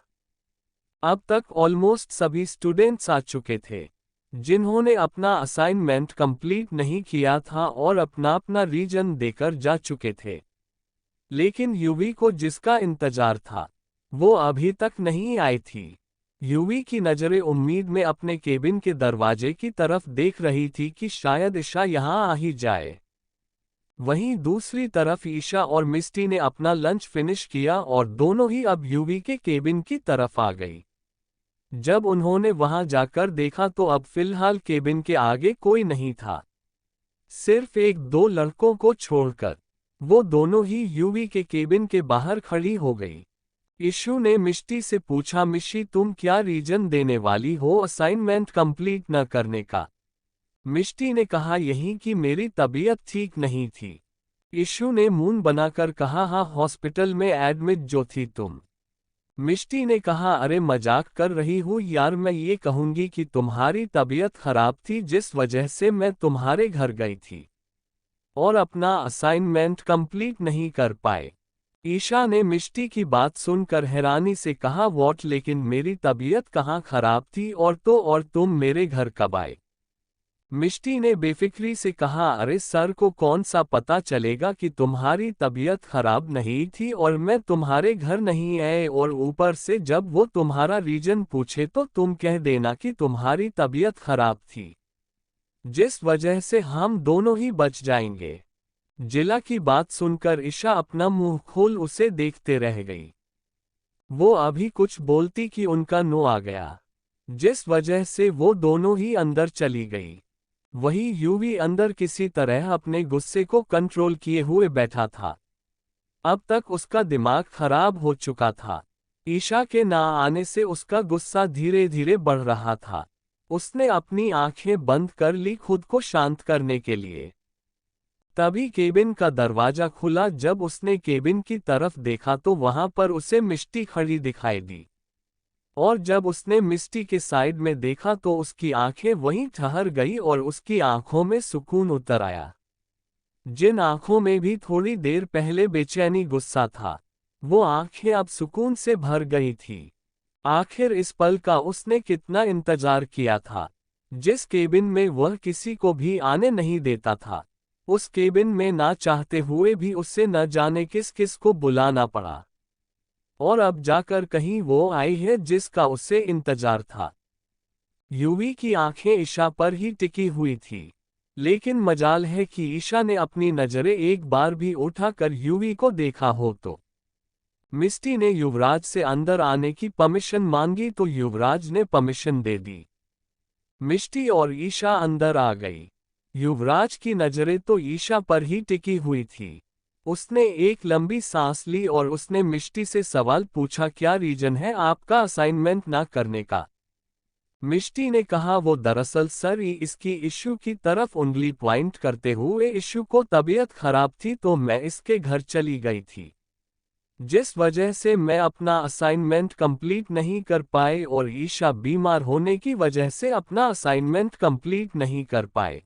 S1: अब तक ऑलमोस्ट सभी स्टूडेंट्स आ चुके थे, जिन्होंने अपना असाइनमेंट कंप्लीट नहीं किया था और अपना अपना रीजन देकर जा चुके थे। लेकिन यूवी को जिसका इंतजार था वो अभी तक नहीं आई थी। यूवी की नजरें उम्मीद में अपने केबिन के दरवाजे की तरफ देख रही थी कि शायद ईशा यहां आ ही जाए। वहीं दूसरी तरफ ईशा और मिस्टी ने अपना लंच फिनिश किया और दोनों ही अब यूवी के केबिन की तरफ आ गई। जब उन्होंने वहां जाकर देखा तो अब फिलहाल केबिन के आगे कोई नहीं था, सिर्फ एक दो लड़कों को छोड़कर। वो दोनों ही यूवी के केबिन के बाहर खड़ी हो गई। ईशू ने मिष्टी से पूछा, मिशी तुम क्या रीजन देने वाली हो असाइनमेंट कंप्लीट न करने का? मिष्टी ने कहा यही कि मेरी तबीयत ठीक नहीं थी। ईशू ने मुंह बनाकर कहा हाँ हॉस्पिटल में एडमिट जो थी तुम। मिष्टी ने कहा अरे मजाक कर रही हूँ यार, मैं ये कहूंगी कि तुम्हारी तबीयत खराब थी जिस वजह से मैं तुम्हारे घर गई थी और अपना असाइनमेंट कंप्लीट नहीं कर पाए। ईशा ने मिष्टी की बात सुनकर हैरानी से कहा वॉट, लेकिन मेरी तबीयत कहाँ खराब थी और तुम मेरे घर कब आए? मिष्टी ने बेफिक्री से कहा अरे सर को कौन सा पता चलेगा कि तुम्हारी तबीयत खराब नहीं थी और मैं तुम्हारे घर नहीं आए, और ऊपर से जब वो तुम्हारा रीजन पूछे तो तुम कह देना कि तुम्हारी तबीयत खराब थी, जिस वजह से हम दोनों ही बच जाएंगे। जिला की बात सुनकर ईशा अपना मुंह खोल उसे देखते रह गई। वो अभी कुछ बोलती कि उनका नो आ गया, जिस वजह से वो दोनों ही अंदर चली गई। वही यूवी अंदर किसी तरह अपने गुस्से को कंट्रोल किए हुए बैठा था। अब तक उसका दिमाग खराब हो चुका था। ईशा के ना आने से उसका गुस्सा धीरे धीरे बढ़ रहा था। उसने अपनी आंखें बंद कर ली खुद को शांत करने के लिए। तभी केबिन का दरवाजा खुला। जब उसने केबिन की तरफ देखा तो वहां पर उसे मिष्टी खड़ी दिखाई दी, और जब उसने मिष्टी के साइड में देखा तो उसकी आंखें वहीं ठहर गई और उसकी आंखों में सुकून उतर आया। जिन आंखों में भी थोड़ी देर पहले बेचैनी गुस्सा था, वो आंखें अब सुकून से भर गई थी। आखिर इस पल का उसने कितना इंतजार किया था। जिस केबिन में वह किसी को भी आने नहीं देता था, उस केबिन में ना चाहते हुए भी उससे न जाने किस किस को बुलाना पड़ा, और अब जाकर कहीं वो आई है जिसका उससे इंतजार था। यूवी की आंखें ईशा पर ही टिकी हुई थी, लेकिन मजाल है कि ईशा ने अपनी नजरें एक बार भी उठाकर यूवी को देखा हो तो। मिस्टी ने युवराज से अंदर आने की परमिशन मांगी तो युवराज ने परमिशन दे दी। मिष्टी और ईशा अंदर आ गई। युवराज की नजरें तो ईशा पर ही टिकी हुई थी। उसने एक लंबी सांस ली और उसने मिष्टी से सवाल पूछा, क्या रीजन है आपका असाइनमेंट ना करने का? मिष्टी ने कहा वो दरअसल सर इसकी इश्यू की तरफ उंगली पॉइंट करते हुए, इश्यू को तबीयत खराब थी तो मैं इसके घर चली गई थी, जिस वजह से मैं अपना असाइनमेंट कंप्लीट नहीं कर पाए, और ईशा बीमार होने की वजह से अपना असाइनमेंट कंप्लीट नहीं कर पाए।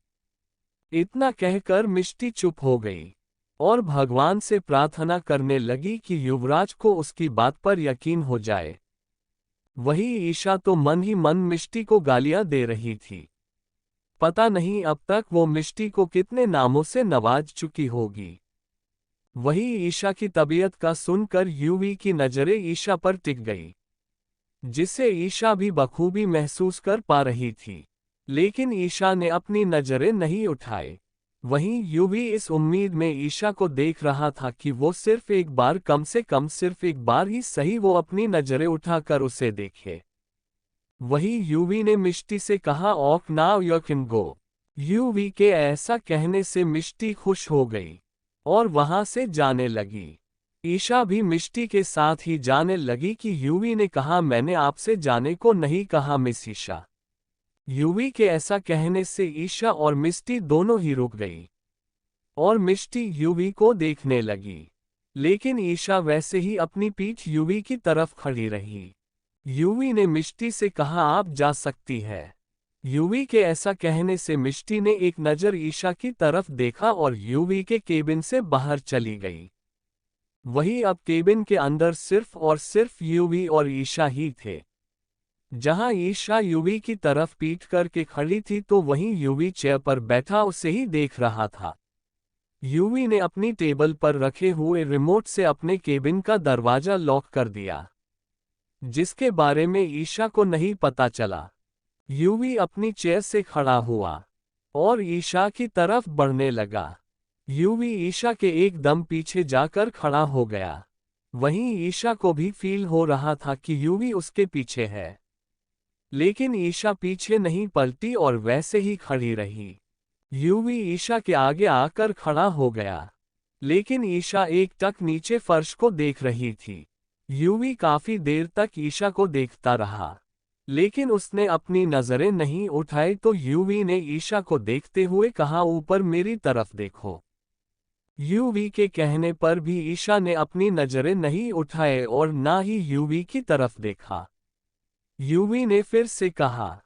S1: इतना कहकर मिष्टी चुप हो गई और भगवान से प्रार्थना करने लगी कि युवराज को उसकी बात पर यकीन हो जाए। वही ईशा तो मन ही मन मिष्टी को गालियां दे रही थी। पता नहीं अब तक वो मिष्टी को कितने नामों से नवाज चुकी होगी। वही ईशा की तबीयत का सुनकर यूवी की नजरें ईशा पर टिक गई, जिसे ईशा भी बखूबी महसूस कर पा रही थी, लेकिन ईशा ने अपनी नजरें नहीं उठाए। वहीं यूवी इस उम्मीद में ईशा को देख रहा था कि वो सिर्फ एक बार, कम से कम सिर्फ एक बार ही सही, वो अपनी नजरें उठाकर उसे देखे। वही यूवी ने मिष्टी से कहा of now you can go. UV के ऐसा कहने से मिष्टी खुश हो गई और वहां से जाने लगी। ईशा भी मिष्टी के साथ ही जाने लगी कि यूवी ने कहा, मैंने आपसे जाने को नहीं कहा मिस ईशा। यूवी के ऐसा कहने से ईशा और मिष्टी दोनों ही रुक गई और मिष्टी यूवी को देखने लगी, लेकिन ईशा वैसे ही अपनी पीठ यूवी की तरफ खड़ी रही। यूवी ने मिष्टी से कहा, आप जा सकती है। यूवी के ऐसा कहने से मिष्टी ने एक नज़र ईशा की तरफ देखा और यूवी के केबिन से बाहर चली गई। वही अब केबिन के अंदर सिर्फ और सिर्फ यूवी और ईशा ही थे। जहां ईशा यूवी की तरफ पीठ करके खड़ी थी तो वहीं यूवी चेयर पर बैठा उसे ही देख रहा था। यूवी ने अपनी टेबल पर रखे हुए रिमोट से अपने केबिन का दरवाजा लॉक कर दिया, जिसके बारे में ईशा को नहीं पता चला। यूवी अपनी चेयर से खड़ा हुआ और ईशा की तरफ बढ़ने लगा। यूवी ईशा के एकदम पीछे जाकर खड़ा हो गया। वहीं ईशा को भी फील हो रहा था कि यूवी उसके पीछे है, लेकिन ईशा पीछे नहीं पलटी और वैसे ही खड़ी रही। यूवी ईशा के आगे आकर खड़ा हो गया, लेकिन ईशा एक टक नीचे फर्श को देख रही थी। यूवी काफी देर तक ईशा को देखता रहा, लेकिन उसने अपनी नजरें नहीं उठाई तो यूवी ने ईशा को देखते हुए कहा, ऊपर मेरी तरफ देखो। यूवी के कहने पर भी ईशा ने अपनी नजरें नहीं उठाए और ना ही यूवी की तरफ देखा। यूवी ने फिर से कहा,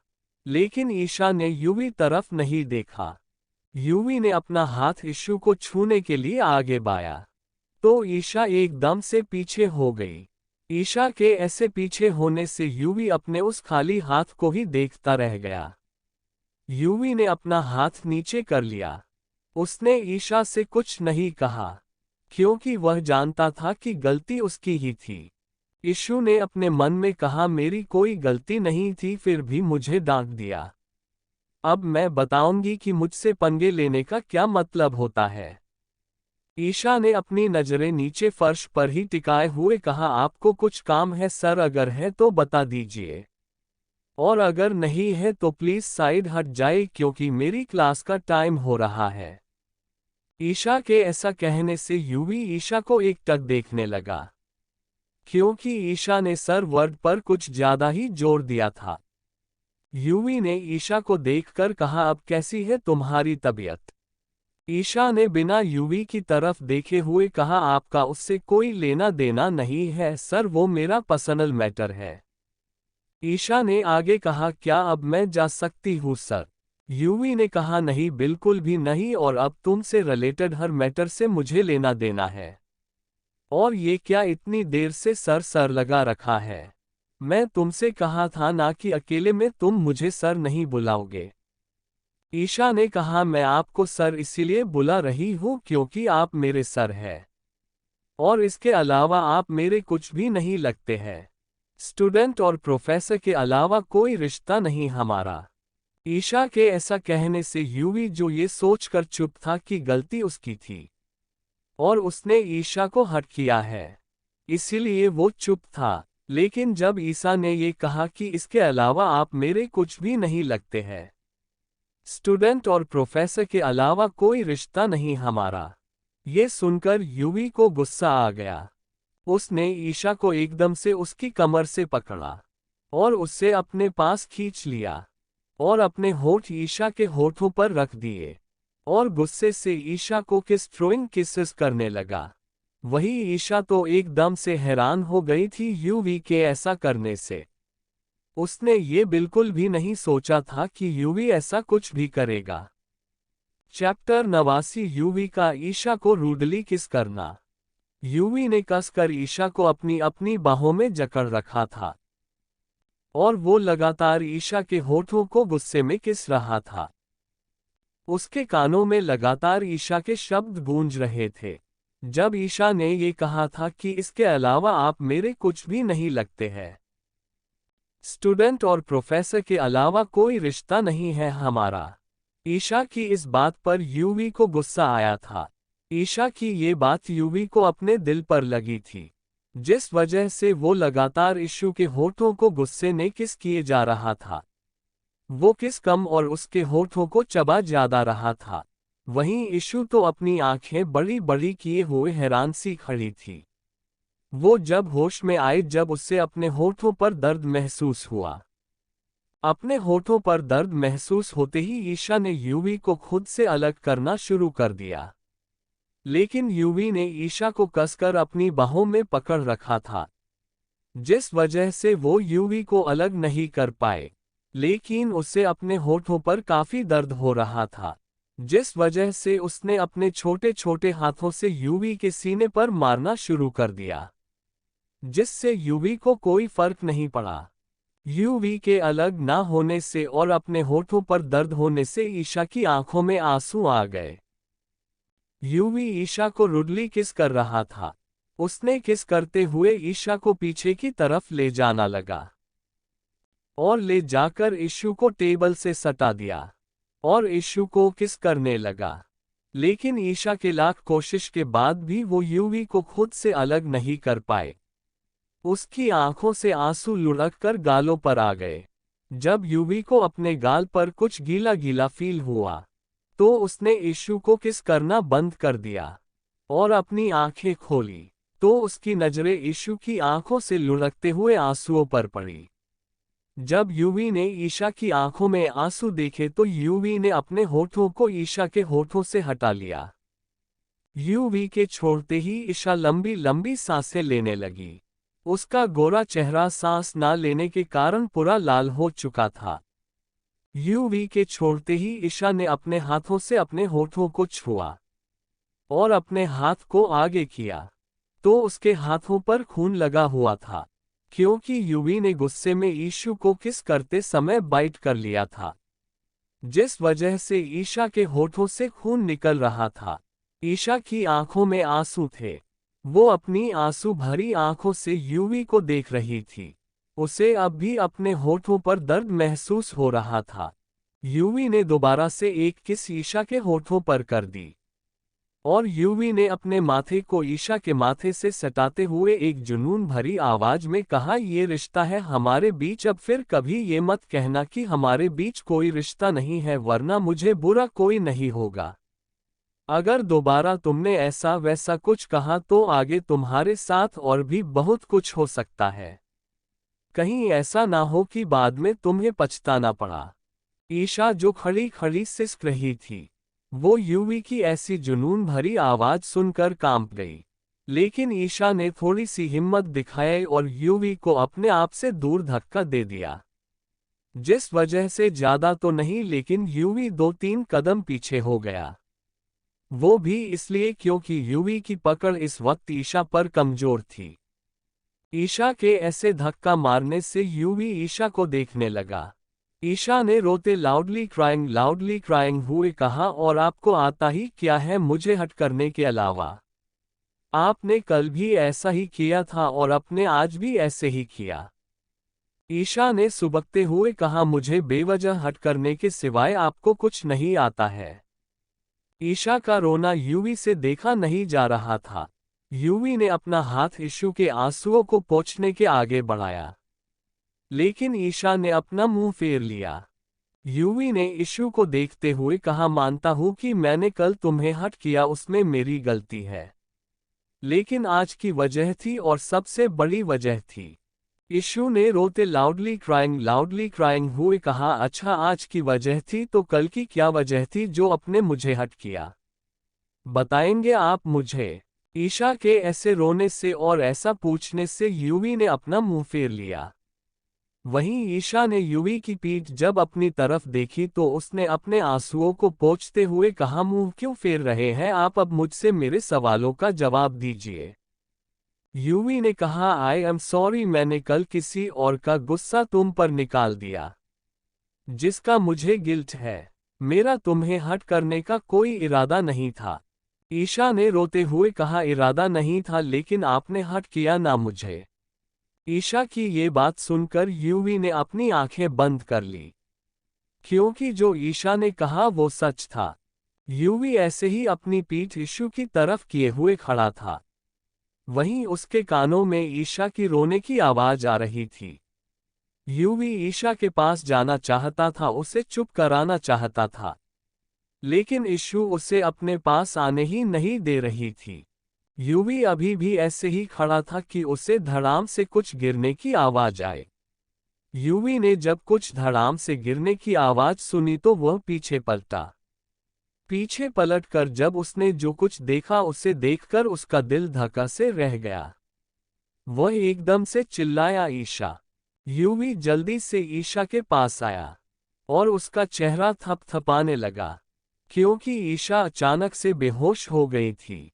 S1: लेकिन ईशा ने यूवी तरफ नहीं देखा। यूवी ने अपना हाथ ईशू को छूने के लिए आगे बढ़ाया, तो ईशा एकदम से पीछे हो गई। ईशा के ऐसे पीछे होने से यूवी अपने उस खाली हाथ को ही देखता रह गया। यूवी ने अपना हाथ नीचे कर लिया। उसने ईशा से कुछ नहीं कहा, क्योंकि वह जानता था कि गलती उसकी ही थी। ईशू ने अपने मन में कहा, मेरी कोई गलती नहीं थी, फिर भी मुझे डांट दिया। अब मैं बताऊंगी कि मुझसे पंगे लेने का क्या मतलब होता है। ईशा ने अपनी नजरें नीचे फर्श पर ही टिकाए हुए कहा, आपको कुछ काम है सर? अगर है तो बता दीजिए, और अगर नहीं है तो प्लीज साइड हट जाए क्योंकि मेरी क्लास का टाइम हो रहा है। ईशा के ऐसा कहने से यूवी ईशा को एक टक देखने लगा, क्योंकि ईशा ने सर वर्ड पर कुछ ज्यादा ही जोर दिया था। यूवी ने ईशा को देखकर कहा, अब कैसी है तुम्हारी तबीयत? ईशा ने बिना यूवी की तरफ देखे हुए कहा, आपका उससे कोई लेना देना नहीं है सर, वो मेरा पर्सनल मैटर है। ईशा ने आगे कहा, क्या अब मैं जा सकती हूँ सर? यूवी ने कहा, नहीं, बिल्कुल भी नहीं, और अब तुमसे रिलेटेड हर मैटर से मुझे लेना देना है। और ये क्या इतनी देर से सर सर लगा रखा है? मैं तुमसे कहा था ना कि अकेले में तुम मुझे सर नहीं बुलाओगे। ईशा ने कहा, मैं आपको सर इसीलिए बुला रही हूँ क्योंकि आप मेरे सर हैं, और इसके अलावा आप मेरे कुछ भी नहीं लगते हैं। स्टूडेंट और प्रोफेसर के अलावा कोई रिश्ता नहीं हमारा। ईशा के ऐसा कहने से यूवी, जो ये सोचकर चुप था कि गलती उसकी थी और उसने ईशा को हर्ट किया है, इसीलिए वो चुप था। लेकिन जब ईशा ने ये कहा कि इसके अलावा आप मेरे कुछ भी नहीं लगते हैं, स्टूडेंट और प्रोफेसर के अलावा कोई रिश्ता नहीं हमारा, ये सुनकर यूवी को गुस्सा आ गया। उसने ईशा को एकदम से उसकी कमर से पकड़ा और उससे अपने पास खींच लिया और अपने होठ ईशा के होठों पर रख दिए और गुस्से से ईशा को थ्रोइंग किसेस करने लगा। वही ईशा तो एकदम से हैरान हो गई थी यूवी के ऐसा करने से। उसने ये बिल्कुल भी नहीं सोचा था कि यूवी ऐसा कुछ भी करेगा। चैप्टर 89, यूवी का ईशा को रूडली किस करना। यूवी ने कसकर ईशा को अपनी अपनी बाहों में जकड़ रखा था और वो लगातार ईशा के होठों को गुस्से में किस रहा था। उसके कानों में लगातार ईशा के शब्द गूंज रहे थे। जब ईशा ने ये कहा था कि इसके अलावा आप मेरे कुछ भी नहीं लगते हैं, स्टूडेंट और प्रोफेसर के अलावा कोई रिश्ता नहीं है हमारा, ईशा की इस बात पर यूवी को गुस्सा आया था। ईशा की ये बात यूवी को अपने दिल पर लगी थी, जिस वजह से वो लगातार ईशू के होठों को गुस्से ने किस किए जा रहा था। वो किस कम और उसके होठों को चबा ज्यादा रहा था। वहीं यीशु तो अपनी आंखें बड़ी बड़ी किए हुए हैरान सी खड़ी थी। वो जब होश में आए जब उससे अपने होठों पर दर्द महसूस हुआ। अपने होठों पर दर्द महसूस होते ही ईशा ने यूवी को खुद से अलग करना शुरू कर दिया। लेकिन यूवी ने ईशा को कसकर अपनी बाहों में पकड़ रखा था, जिस वजह से वो यूवी को अलग नहीं कर पाए। लेकिन उसे अपने होठों पर काफी दर्द हो रहा था, जिस वजह से उसने अपने छोटे छोटे हाथों से यूवी के सीने पर मारना शुरू कर दिया, जिससे यूवी को कोई फर्क नहीं पड़ा। यूवी के अलग ना होने से और अपने होठों पर दर्द होने से ईशा की आंखों में आंसू आ गए। यूवी ईशा को रुडली किस कर रहा था। उसने किस करते हुए ईशा को पीछे की तरफ ले जाना लगा और ले जाकर यीशु को टेबल से सटा दिया और यीशु को किस करने लगा। लेकिन ईशा के लाख कोशिश के बाद भी वो यूवी को खुद से अलग नहीं कर पाए। उसकी आंखों से आंसू लुढ़क कर गालों पर आ गए। जब यूवी को अपने गाल पर कुछ गीला गीला फील हुआ, तो उसने यीशु को किस करना बंद कर दिया और अपनी आंखें खोली, तो उसकी नजरें यीशु की आंखों से लुढ़कते हुए आंसुओं पर पड़ी। जब यूवी ने ईशा की आंखों में आंसू देखे तो यूवी ने अपने होठों को ईशा के होठों से हटा लिया। यूवी के छोड़ते ही ईशा लंबी लंबी सांसें लेने लगी। उसका गोरा चेहरा सांस ना लेने के कारण पूरा लाल हो चुका था। यूवी के छोड़ते ही ईशा ने अपने हाथों से अपने होठों को छुआ और अपने हाथ को आगे किया, तो उसके हाथों पर खून लगा हुआ था, क्योंकि यूवी ने गुस्से में यीशु को किस करते समय बाइट कर लिया था, जिस वजह से ईशा के होठों से खून निकल रहा था। ईशा की आंखों में आंसू थे। वो अपनी आंसू भरी आंखों से यूवी को देख रही थी। उसे अब भी अपने होठों पर दर्द महसूस हो रहा था। यूवी ने दोबारा से एक किस ईशा के होठों पर कर दी और यूवी ने अपने माथे को ईशा के माथे से सटाते हुए एक जुनून भरी आवाज में कहा, ये रिश्ता है हमारे बीच, अब फिर कभी ये मत कहना कि हमारे बीच कोई रिश्ता नहीं है, वरना मुझे बुरा कोई नहीं होगा। अगर दोबारा तुमने ऐसा वैसा कुछ कहा तो आगे तुम्हारे साथ और भी बहुत कुछ हो सकता है। कहीं ऐसा ना हो कि बाद में तुम्हें पछताना पड़ा। ईशा जो खड़ी खड़ी सिसक रही थी, वो यूवी की ऐसी जुनून भरी आवाज सुनकर कांप गई। लेकिन ईशा ने थोड़ी सी हिम्मत दिखाई और यूवी को अपने आप से दूर धक्का दे दिया, जिस वजह से ज्यादा तो नहीं लेकिन यूवी 2-3 कदम पीछे हो गया। वो भी इसलिए क्योंकि यूवी की पकड़ इस वक्त ईशा पर कमजोर थी। ईशा के ऐसे धक्का मारने से यूवी ईशा को देखने लगा। ईशा ने रोते लाउडली क्राइंग हुए कहा, और आपको आता ही क्या है मुझे हट करने के अलावा? आपने कल भी ऐसा ही किया था और आपने आज भी ऐसे ही किया। ईशा ने सुबकते हुए कहा, मुझे बेवजह हट करने के सिवाय आपको कुछ नहीं आता है। ईशा का रोना यूवी से देखा नहीं जा रहा था। यूवी ने अपना हाथ यीशु के आंसुओं को पोंछने के आगे बढ़ाया, लेकिन ईशा ने अपना मुंह फेर लिया। यूवी ने यीशु को देखते हुए कहा, मानता हूं कि मैंने कल तुम्हें हट किया, उसमें मेरी गलती है, लेकिन आज की वजह थी और सबसे बड़ी वजह थी। यीशु ने रोते लाउडली क्राइंग हुए कहा, अच्छा आज की वजह थी तो कल की क्या वजह थी जो अपने मुझे हट किया? बताएंगे आप मुझे? ईशा के ऐसे रोने से और ऐसा पूछने से यूवी ने अपना मुंह फेर लिया। वहीं ईशा ने यूवी की पीठ जब अपनी तरफ देखी तो उसने अपने आंसुओं को पोंछते हुए कहा, मुंह क्यों फेर रहे हैं आप, अब मुझसे मेरे सवालों का जवाब दीजिए। यूवी ने कहा, आई एम सॉरी, मैंने कल किसी और का गुस्सा तुम पर निकाल दिया, जिसका मुझे गिल्ट है। मेरा तुम्हें हट करने का कोई इरादा नहीं था। ईशा ने रोते हुए कहा, इरादा नहीं था लेकिन आपने हट किया ना मुझे। ईशा की ये बात सुनकर यूवी ने अपनी आंखें बंद कर ली, क्योंकि जो ईशा ने कहा वो सच था। यूवी ऐसे ही अपनी पीठ यीशु की तरफ किए हुए खड़ा था। वहीं उसके कानों में ईशा की रोने की आवाज आ रही थी। यूवी ईशा के पास जाना चाहता था, उसे चुप कराना चाहता था, लेकिन इशू उसे अपने पास आने ही नहीं दे रही थी। यूवी अभी भी ऐसे ही खड़ा था कि उसे धड़ाम से कुछ गिरने की आवाज आए। यूवी ने जब कुछ धड़ाम से गिरने की आवाज सुनी तो वह पीछे पलटा। पीछे पलटकर जब उसने जो कुछ देखा उसे देखकर उसका दिल धक्का से रह गया। वह एकदम से चिल्लाया, ईशा। यूवी जल्दी से ईशा के पास आया और उसका चेहरा थपथपाने लगा, क्योंकि ईशा अचानक से बेहोश हो गई थी।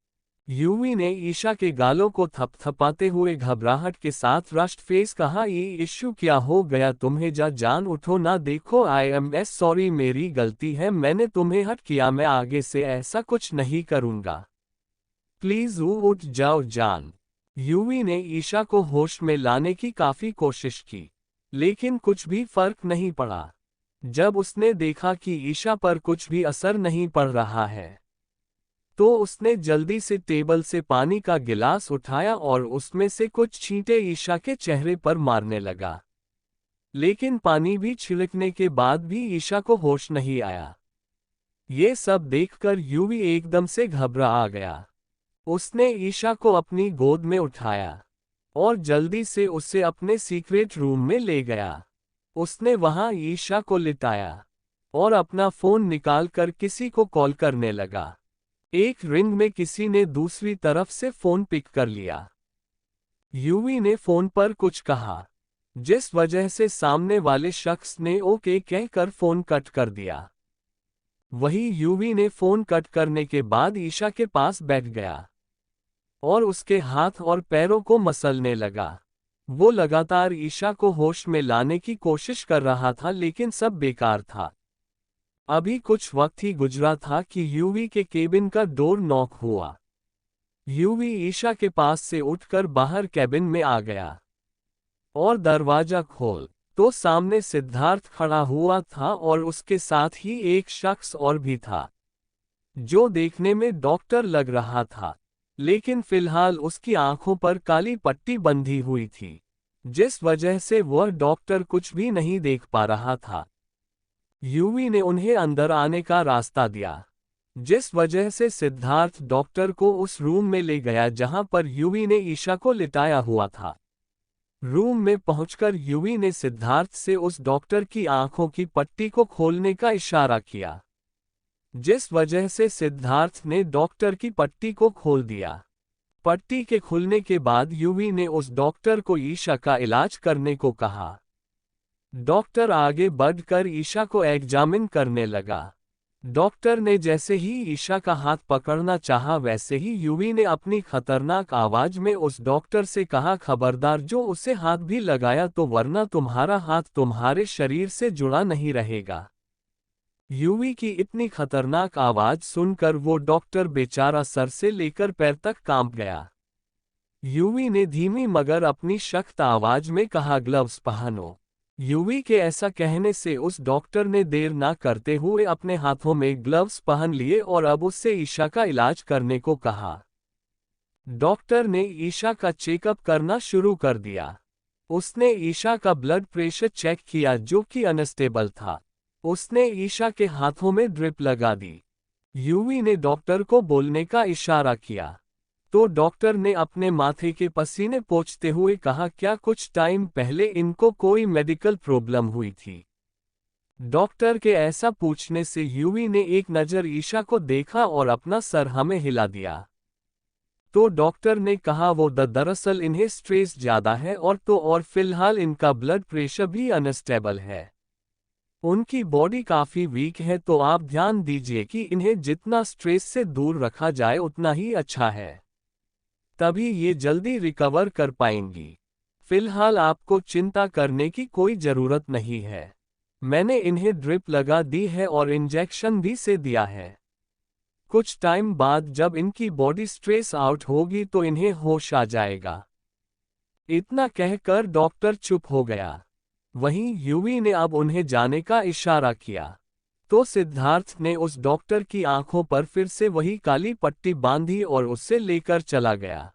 S1: यूवी ने ईशा के गालों को थपथपाते हुए घबराहट के साथ रश्ट फेस कहा, ये इश्यू क्या हो गया तुम्हें? जान उठो ना, देखो IMS सॉरी, मेरी गलती है, मैंने तुम्हें हर्ट किया, मैं आगे से ऐसा कुछ नहीं करूंगा, प्लीज उठ जाओ जान। यूवी ने ईशा को होश में लाने की काफी कोशिश की, लेकिन कुछ भी फर्क नहीं पड़ा। जब उसने देखा कि ईशा पर कुछ भी असर नहीं पड़ रहा है, तो उसने जल्दी से टेबल से पानी का गिलास उठाया और उसमें से कुछ छींटे ईशा के चेहरे पर मारने लगा। लेकिन पानी भी छिड़कने के बाद भी ईशा को होश नहीं आया। ये सब देखकर यूवी एकदम से घबरा आ गया। उसने ईशा को अपनी गोद में उठाया और जल्दी से उसे अपने सीक्रेट रूम में ले गया। उसने वहां ईशा को लिटाया और अपना फोन निकालकर किसी को कॉल करने लगा। एक रिंग में किसी ने दूसरी तरफ से फोन पिक कर लिया। यूवी ने फोन पर कुछ कहा, जिस वजह से सामने वाले शख्स ने ओके कहकर फोन कट कर दिया। वही यूवी ने फोन कट करने के बाद ईशा के पास बैठ गया और उसके हाथ और पैरों को मसलने लगा। वो लगातार ईशा को होश में लाने की कोशिश कर रहा था, लेकिन सब बेकार था। अभी कुछ वक्त ही गुजरा था कि यूवी के केबिन का डोर नॉक हुआ। यूवी ईशा के पास से उठकर बाहर केबिन में आ गया और दरवाजा खोल तो सामने सिद्धार्थ खड़ा हुआ था और उसके साथ ही एक शख्स और भी था, जो देखने में डॉक्टर लग रहा था, लेकिन फिलहाल उसकी आंखों पर काली पट्टी बंधी हुई थी, जिस वजह से वह डॉक्टर कुछ भी नहीं देख पा रहा था। यूवी ने उन्हें अंदर आने का रास्ता दिया, जिस वजह से सिद्धार्थ डॉक्टर को उस रूम में ले गया जहां पर यूवी ने ईशा को लिटाया हुआ था। रूम में पहुंचकर यूवी ने सिद्धार्थ से उस डॉक्टर की आंखों की पट्टी को खोलने का इशारा किया, जिस वजह से सिद्धार्थ ने डॉक्टर की पट्टी को खोल दिया। पट्टी के खुलने के बाद यूवी ने उस डॉक्टर को ईशा का इलाज करने को कहा। डॉक्टर आगे बढ़कर ईशा को एग्जामिन करने लगा। डॉक्टर ने जैसे ही ईशा का हाथ पकड़ना चाहा, वैसे ही यूवी ने अपनी खतरनाक आवाज में उस डॉक्टर से कहा, खबरदार जो उसे हाथ भी लगाया तो, वरना तुम्हारा हाथ तुम्हारे शरीर से जुड़ा नहीं रहेगा। यूवी की इतनी खतरनाक आवाज सुनकर वो डॉक्टर बेचारा सर से लेकर पैर तक कांप गया। यूवी ने धीमी मगर अपनी सख्त आवाज में कहा, ग्लव्स पहनो। यूवी के ऐसा कहने से उस डॉक्टर ने देर ना करते हुए अपने हाथों में ग्लव्स पहन लिए और अब उससे ईशा का इलाज करने को कहा। डॉक्टर ने ईशा का चेकअप करना शुरू कर दिया। उसने ईशा का ब्लड प्रेशर चेक किया, जो कि अनस्टेबल था। उसने ईशा के हाथों में ड्रिप लगा दी। यूवी ने डॉक्टर को बोलने का इशारा किया, तो डॉक्टर ने अपने माथे के पसीने पोंछते हुए कहा, क्या कुछ टाइम पहले इनको कोई मेडिकल प्रॉब्लम हुई थी? डॉक्टर के ऐसा पूछने से यूवी ने एक नज़र ईशा को देखा और अपना सर हमें हिला दिया। तो डॉक्टर ने कहा, वो दरअसल इन्हें स्ट्रेस ज़्यादा है और फिलहाल इनका ब्लड प्रेशर भी अनस्टेबल है। उनकी बॉडी काफ़ी वीक है, तो आप ध्यान दीजिए कि इन्हें जितना स्ट्रेस से दूर रखा जाए उतना ही अच्छा है, तभी ये जल्दी रिकवर कर पाएंगी। फिलहाल आपको चिंता करने की कोई ज़रूरत नहीं है। मैंने इन्हें ड्रिप लगा दी है और इंजेक्शन भी से दिया है। कुछ टाइम बाद जब इनकी बॉडी स्ट्रेस आउट होगी तो इन्हें होश आ जाएगा। इतना कहकर डॉक्टर चुप हो गया। वहीं यूवी ने अब उन्हें जाने का इशारा किया, तो सिद्धार्थ ने उस डॉक्टर की आंखों पर फिर से वही काली पट्टी बांधी और उससे लेकर चला गया।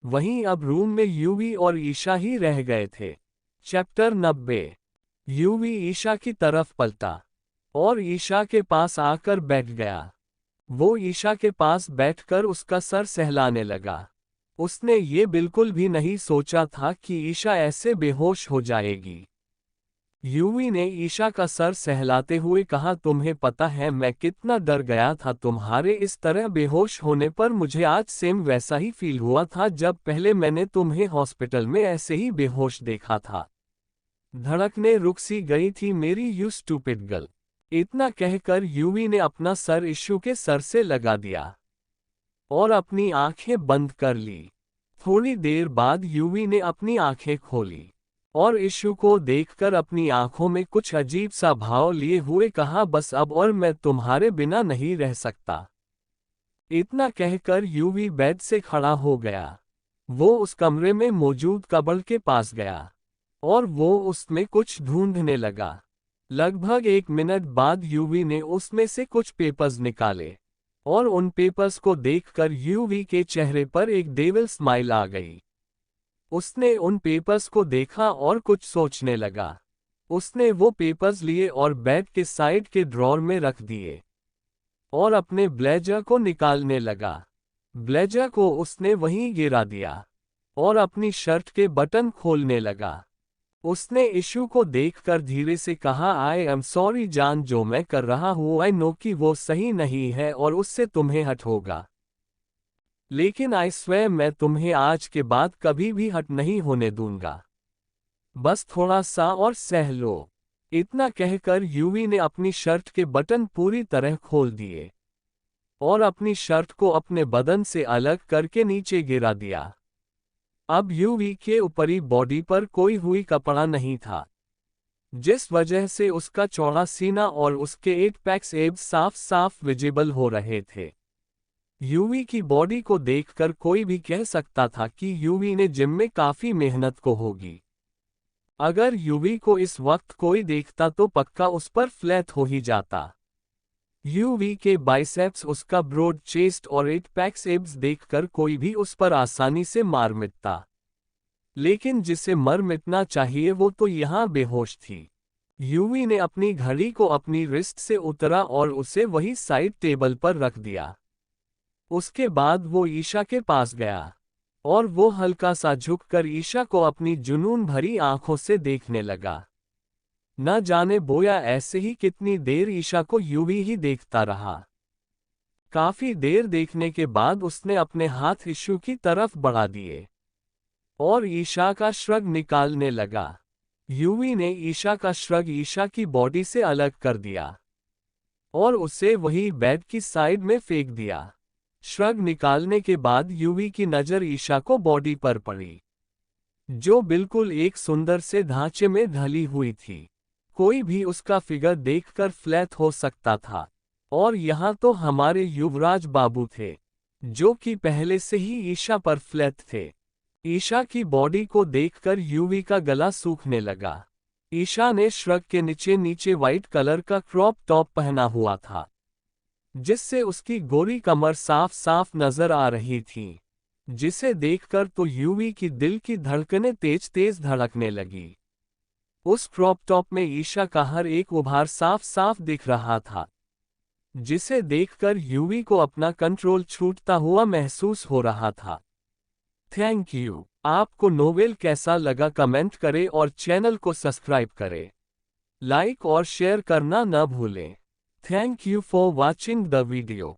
S1: वहीं अब रूम में यूवी और ईशा ही रह गए थे। चैप्टर 90। यूवी ईशा की तरफ पलटा और ईशा के पास आकर बैठ गया। वो ईशा के पास बैठकर उसका सर सहलाने लगा। उसने ये बिल्कुल भी नहीं सोचा था कि ईशा ऐसे बेहोश हो जाएगी। यूवी ने ईशा का सर सहलाते हुए कहा, तुम्हें पता है मैं कितना डर गया था तुम्हारे इस तरह बेहोश होने पर। मुझे आज सेम वैसा ही फील हुआ था जब पहले मैंने तुम्हें हॉस्पिटल में ऐसे ही बेहोश देखा था। धड़कने रुक सी गई थी मेरी, यू स्टूपिड गर्ल। इतना कहकर यूवी ने अपना सर ईशू के सर से लगा दिया और अपनी आंखें बंद कर ली। थोड़ी देर बाद यूवी ने अपनी आंखें खोली और ईशू को देखकर अपनी आंखों में कुछ अजीब सा भाव लिए हुए कहा, बस अब और मैं तुम्हारे बिना नहीं रह सकता। इतना कहकर यूवी बेड से खड़ा हो गया। वो उस कमरे में मौजूद कबर्ड के पास गया और वो उसमें कुछ ढूंढने लगा। लगभग 1 मिनट बाद यूवी ने उसमें से कुछ पेपर्स निकाले और उन पेपर्स को देखकर यूवी के चेहरे पर एक डेविल स्माइल आ गई। उसने उन पेपर्स को देखा और कुछ सोचने लगा। उसने वो पेपर्स लिए और बेड के साइड के ड्रॉर में रख दिए और अपने ब्लेजर को निकालने लगा। ब्लेजर को उसने वहीं गिरा दिया और अपनी शर्ट के बटन खोलने लगा। उसने ईशू को देखकर धीरे से कहा, आई एम सॉरी जान, जो मैं कर रहा हूँ आई नो कि वो सही नहीं है और उससे तुम्हें हर्ट होगा, लेकिन आई स्वेयर मैं तुम्हें आज के बाद कभी भी हर्ट नहीं होने दूंगा। बस थोड़ा सा और सह लो। इतना कहकर यूवी ने अपनी शर्ट के बटन पूरी तरह खोल दिए और अपनी शर्ट को अपने बदन से अलग करके नीचे गिरा दिया। अब यूवी के ऊपरी बॉडी पर कोई हुई कपड़ा नहीं था, जिस वजह से उसका चौड़ा सीना और उसके 8 पैक्स एब्स साफ साफ विजिबल हो रहे थे। यूवी की बॉडी को देखकर कोई भी कह सकता था कि यूवी ने जिम में काफी मेहनत को होगी। अगर यूवी को इस वक्त कोई देखता तो पक्का उस पर फ्लैट हो ही जाता। यूवी के बाइसेप्स, उसका ब्रॉड चेस्ट और 8 पैक्स एब्स देखकर कोई भी उस पर आसानी से मार मिटता, लेकिन जिसे मर मिटना चाहिए वो तो यहाँ बेहोश थी। यूवी ने अपनी घड़ी को अपनी रिस्ट से उतरा और उसे वही साइड टेबल पर रख दिया। उसके बाद वो ईशा के पास गया और वो हल्का सा झुककर ईशा को अपनी जुनून भरी आंखों से देखने लगा। न जाने बोया ऐसे ही कितनी देर ईशा को यूवी ही देखता रहा। काफी देर देखने के बाद उसने अपने हाथ ईशू की तरफ बढ़ा दिए और ईशा का श्रग निकालने लगा। यूवी ने ईशा का श्रग ईशा की बॉडी से अलग कर दिया और उसे वही बेड की साइड में फेंक दिया। श्रग निकालने के बाद यूवी की नजर ईशा को बॉडी पर पड़ी, जो बिल्कुल एक सुंदर से ढांचे में ढली हुई थी। कोई भी उसका फिगर देखकर फ्लैट हो सकता था और यहाँ तो हमारे युवराज बाबू थे, जो कि पहले से ही ईशा पर फ्लैट थे। ईशा की बॉडी को देखकर यूवी का गला सूखने लगा। ईशा ने श्रग के नीचे नीचे व्हाइट कलर का क्रॉप टॉप पहना हुआ था, जिससे उसकी गोरी कमर साफ साफ नजर आ रही थी, जिसे देखकर तो यूवी की दिल की धड़कनें तेज तेज धड़कने लगी। उस क्रॉप टॉप में ईशा का हर एक उभार साफ साफ दिख रहा था, जिसे देखकर यूवी को अपना कंट्रोल छूटता हुआ महसूस हो रहा था। Thank you. आपको नोवेल कैसा लगा कमेंट करें और चैनल को सब्सक्राइब करें। लाइक और शेयर करना न भूलें। Thank you for watching the video.